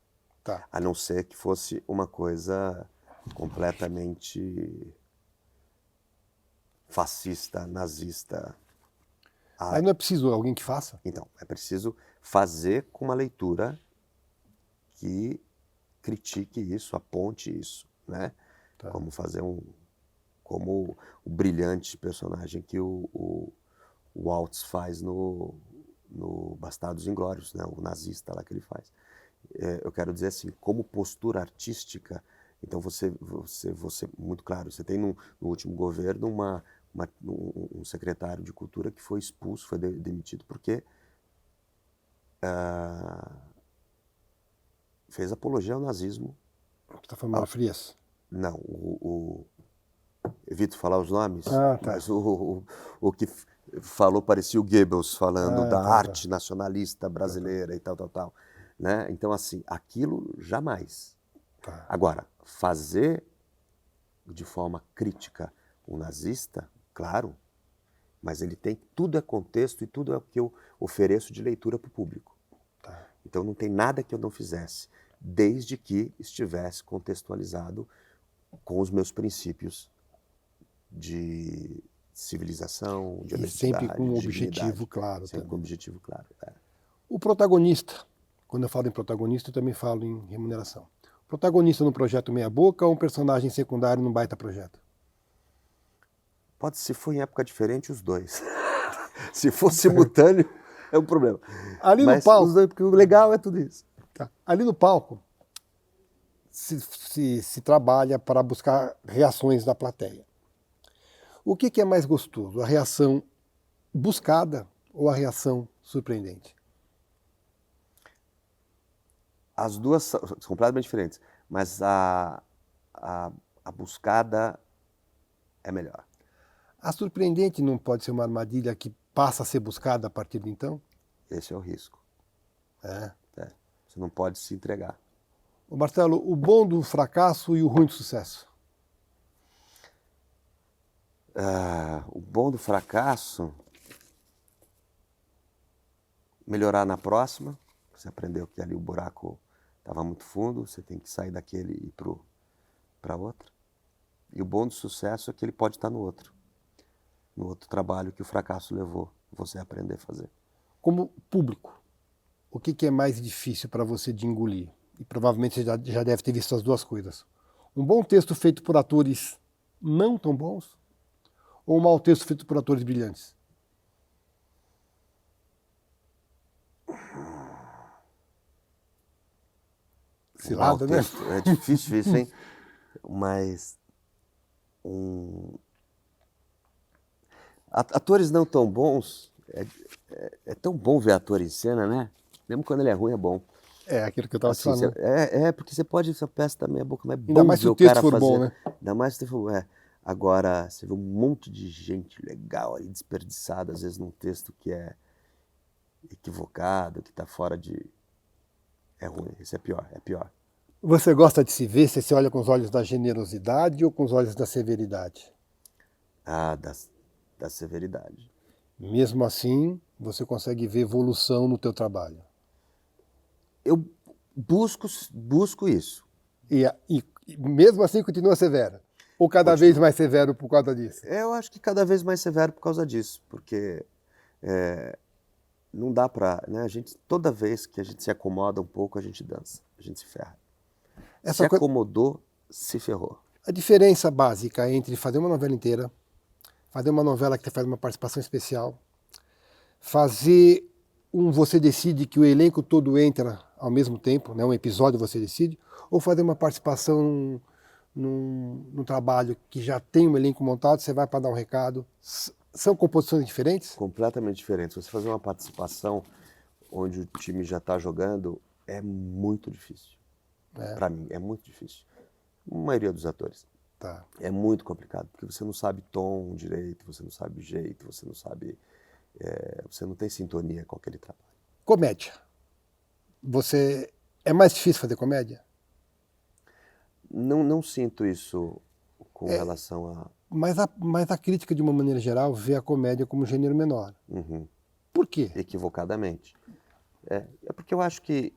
Tá. A não ser que fosse uma coisa completamente fascista, nazista. Aí não é preciso alguém que faça? Então, é preciso fazer com uma leitura que critique isso, aponte isso, né? Tá. Como fazer como o brilhante personagem que o Waltz faz no Bastardos Inglórios, né? O nazista lá que ele faz. Eu quero dizer assim, como postura artística, então você muito claro, você tem no último governo um secretário de cultura que foi expulso, foi demitido porque fez apologia ao nazismo. Você está falando Frias? Não, evito falar os nomes, tá. mas o que falou parecia o Goebbels falando da arte nacionalista brasileira e tal. Né? Então, assim, aquilo jamais. Tá. Agora, fazer de forma crítica um nazista, claro, mas ele tem, tudo é contexto e tudo é o que eu ofereço de leitura para o público. Tá. Então não tem nada que eu não fizesse, desde que estivesse contextualizado com os meus princípios de civilização, de E honestidade, sempre com um de objetivo dignidade. claro Sempre também. com um objetivo claro. O protagonista, quando eu falo em protagonista, eu também falo em remuneração. Protagonista no projeto Meia Boca ou um personagem secundário num baita projeto? Pode, se for em época diferente, os dois. Se for simultâneo, é um problema. Ali no Mas palco, os dois, porque o legal é tudo isso. tá. Ali no palco se trabalha para buscar reações da plateia. O que é mais gostoso? A reação buscada ou a reação surpreendente? As duas são completamente diferentes, mas a buscada é melhor. A surpreendente não pode ser uma armadilha que passa a ser buscada a partir de então? Esse é o risco. É. Você não pode se entregar. Ô Marcelo, o bom do fracasso e o ruim do sucesso? O bom do fracasso, melhorar na próxima. Você aprendeu que ali o buraco estava muito fundo, você tem que sair daquele e ir para outra. E o bom do sucesso é que ele pode estar no outro trabalho que o fracasso levou você a aprender a fazer. Como público, o que é mais difícil para você de engolir? E provavelmente você já deve ter visto as duas coisas. Um bom texto feito por atores não tão bons ou um mau texto feito por atores brilhantes? Cilada, né? É difícil isso, hein? Mas atores não tão bons, é tão bom ver ator em cena, né? Mesmo quando ele é ruim, é bom. É aquilo que eu estava te Assim, falando. porque você pode, essa peça também é boca, mas é Ainda bom mais se ver o o texto cara for fazer. bom, né? Ainda mais se for, Agora, você vê um monte de gente legal ali desperdiçada, às vezes num texto que é equivocado, que está fora de... É ruim, esse é pior, é pior. Você gosta de se ver? Você se olha com os olhos da generosidade ou com os olhos da severidade? Da severidade. Mesmo assim, você consegue ver evolução no teu trabalho. Eu busco isso. E mesmo assim continua severo? Ou cada vez mais severo por causa disso? Eu acho que cada vez mais severo por causa disso, porque não dá pra... Né, toda vez que a gente se acomoda um pouco, a gente dança, a gente se ferra. Se acomodou, se ferrou. A diferença básica entre fazer uma novela inteira, fazer uma novela que você faz uma participação especial, fazer Você Decide que o elenco todo entra ao mesmo tempo, né, um episódio Você Decide, ou fazer uma participação num trabalho que já tem um elenco montado, você vai para dar um recado. São composições diferentes? Completamente diferentes. Você fazer uma participação onde o time já está jogando é muito difícil. Para mim, é muito difícil. A maioria dos atores. Tá. É muito complicado, porque você não sabe tom direito, você não sabe jeito, você não sabe... você não tem sintonia com aquele trabalho. Comédia. É mais difícil fazer comédia? Não sinto isso com relação a... Mas a crítica, de uma maneira geral, vê a comédia como gênero menor. Uhum. Por quê? Equivocadamente. É porque eu acho que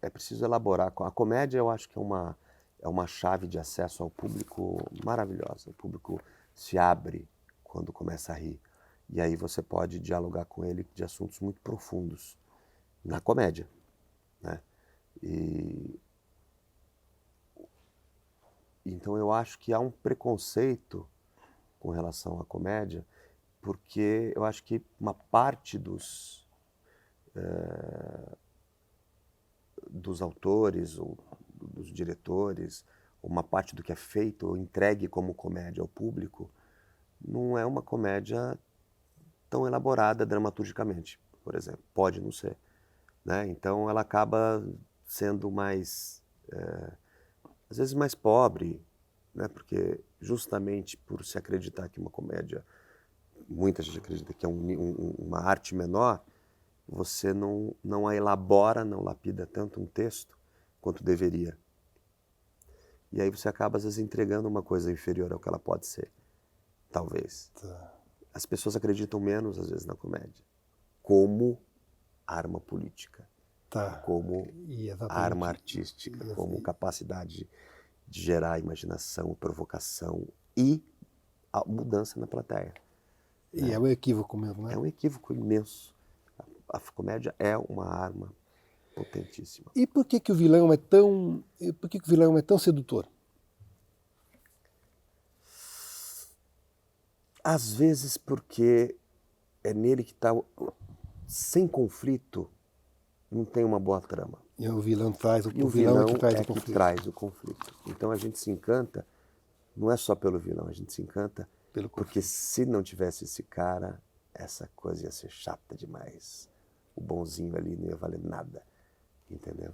é preciso elaborar. A comédia, eu acho que é uma chave de acesso ao público maravilhosa. O público se abre quando começa a rir. E aí você pode dialogar com ele de assuntos muito profundos na comédia, né? Então eu acho que há um preconceito com relação à comédia, porque eu acho que uma parte dos autores ou dos diretores, uma parte do que é feito ou entregue como comédia ao público, não é uma comédia tão elaborada dramaturgicamente, por exemplo. Pode não ser, né? Então ela acaba sendo mais, às vezes mais pobre, né? Porque justamente por se acreditar que uma comédia, muita gente acredita que é uma arte menor, você não a elabora, não lapida tanto um texto quanto deveria. E aí você acaba, às vezes, entregando uma coisa inferior ao que ela pode ser. Talvez. Tá. As pessoas acreditam menos, às vezes, na comédia. Como arma política. Tá. Como E exatamente. arma artística. Como capacidade de gerar imaginação, provocação e a mudança na plateia. E é um equívoco mesmo, né? É um equívoco imenso. A comédia é uma arma potentíssima. E por que que o vilão é tão, por que que o vilão é tão sedutor? Às vezes porque é nele que está, sem conflito, não tem uma boa trama. E o vilão traz E o vilão vilão é que traz é o que conflito. traz o conflito. Então a gente se encanta, não é só pelo vilão, a gente se encanta Pelo porque se não tivesse esse cara, essa coisa ia ser chata demais. O bonzinho ali não ia valer nada, entendeu?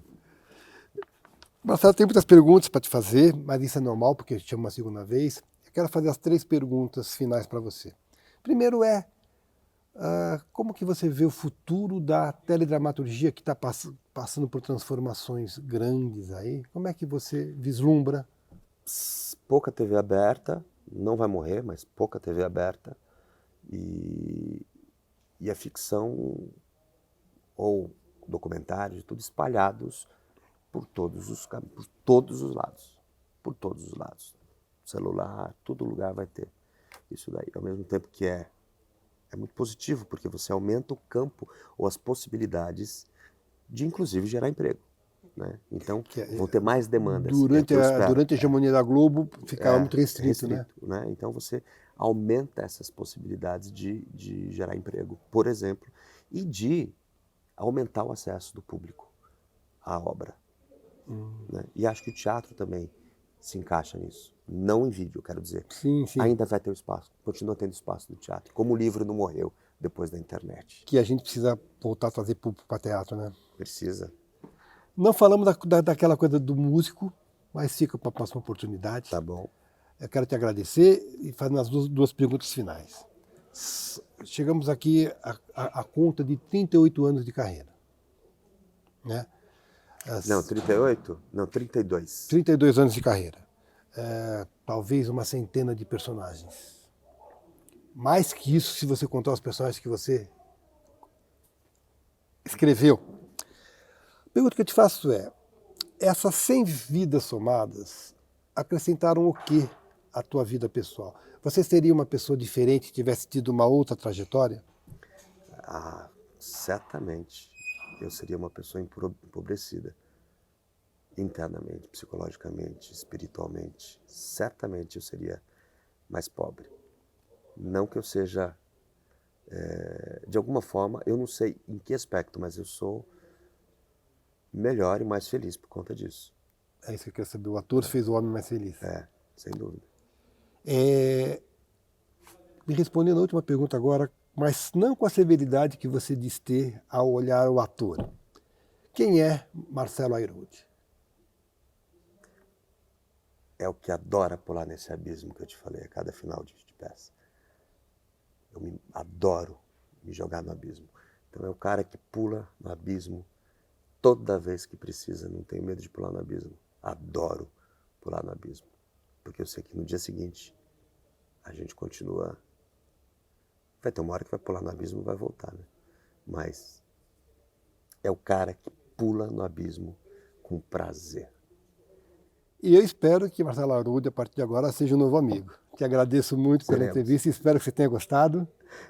Marcelo, tem muitas perguntas para te fazer, mas isso é normal, porque eu te chamo uma segunda vez. Eu quero fazer as 3 perguntas finais para você. Primeiro é, como que você vê o futuro da teledramaturgia que está passando por transformações grandes aí? Como é que você vislumbra? Pouca TV aberta, não vai morrer, mas pouca TV aberta. E a ficção ou documentários, tudo espalhados por todos os lados. Por todos os lados. Celular, todo lugar vai ter isso daí. Ao mesmo tempo que é muito positivo, porque você aumenta o campo ou as possibilidades de, inclusive, gerar emprego. Né? Então, vão ter mais demandas. Durante a hegemonia da Globo, ficava muito restrito, né? Então, você aumenta essas possibilidades de gerar emprego, por exemplo, e de aumentar o acesso do público à obra. Né? E acho que o teatro também se encaixa nisso. Não em vídeo, quero dizer. Sim, sim. Ainda vai ter o espaço, continua tendo espaço no teatro. Como o livro não morreu depois da internet. Que a gente precisa voltar a trazer público para teatro, né? Precisa. Não falamos daquela coisa do músico, mas fica para a próxima oportunidade. Tá bom. Eu quero te agradecer e fazer as duas perguntas finais. Chegamos aqui a conta de 38 anos de carreira. Né? Não, 38? Não, 32. 32 anos de carreira. Talvez uma centena de personagens. Mais que isso, se você contar os personagens que você escreveu. A pergunta que eu te faço é, essas 100 vidas somadas acrescentaram o que à tua vida pessoal? Você seria uma pessoa diferente se tivesse tido uma outra trajetória? Ah, certamente. Eu seria uma pessoa empobrecida. Internamente, psicologicamente, espiritualmente. Certamente eu seria mais pobre. Não que eu seja, de alguma forma, eu não sei em que aspecto, mas eu sou melhor e mais feliz por conta disso. É isso que eu quero saber. O ator fez o homem mais feliz. Sem dúvida. Me respondendo a última pergunta agora, mas não com a severidade que você diz ter ao olhar o ator. Quem é Marcelo Airoldi? É o que adora pular nesse abismo que eu te falei a cada final de peça. Eu adoro me jogar no abismo. Então é o cara que pula no abismo toda vez que precisa, não tenho medo de pular no abismo. Adoro pular no abismo. Porque eu sei que no dia seguinte a gente continua. Vai ter uma hora que vai pular no abismo e vai voltar, né? Mas é o cara que pula no abismo com prazer. E eu espero que Marcelo Airoldi, a partir de agora, seja um novo amigo. Te agradeço muito pela entrevista e espero que você tenha gostado.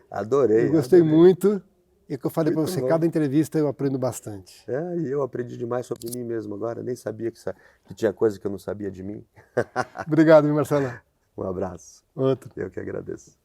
Adorei. Eu gostei muito. E o que eu falei para você, bom. Cada entrevista eu aprendo bastante. E eu aprendi demais sobre mim mesmo agora. Nem sabia que tinha coisa que eu não sabia de mim. Obrigado, Marcelo. Um abraço. Outro. Eu que agradeço.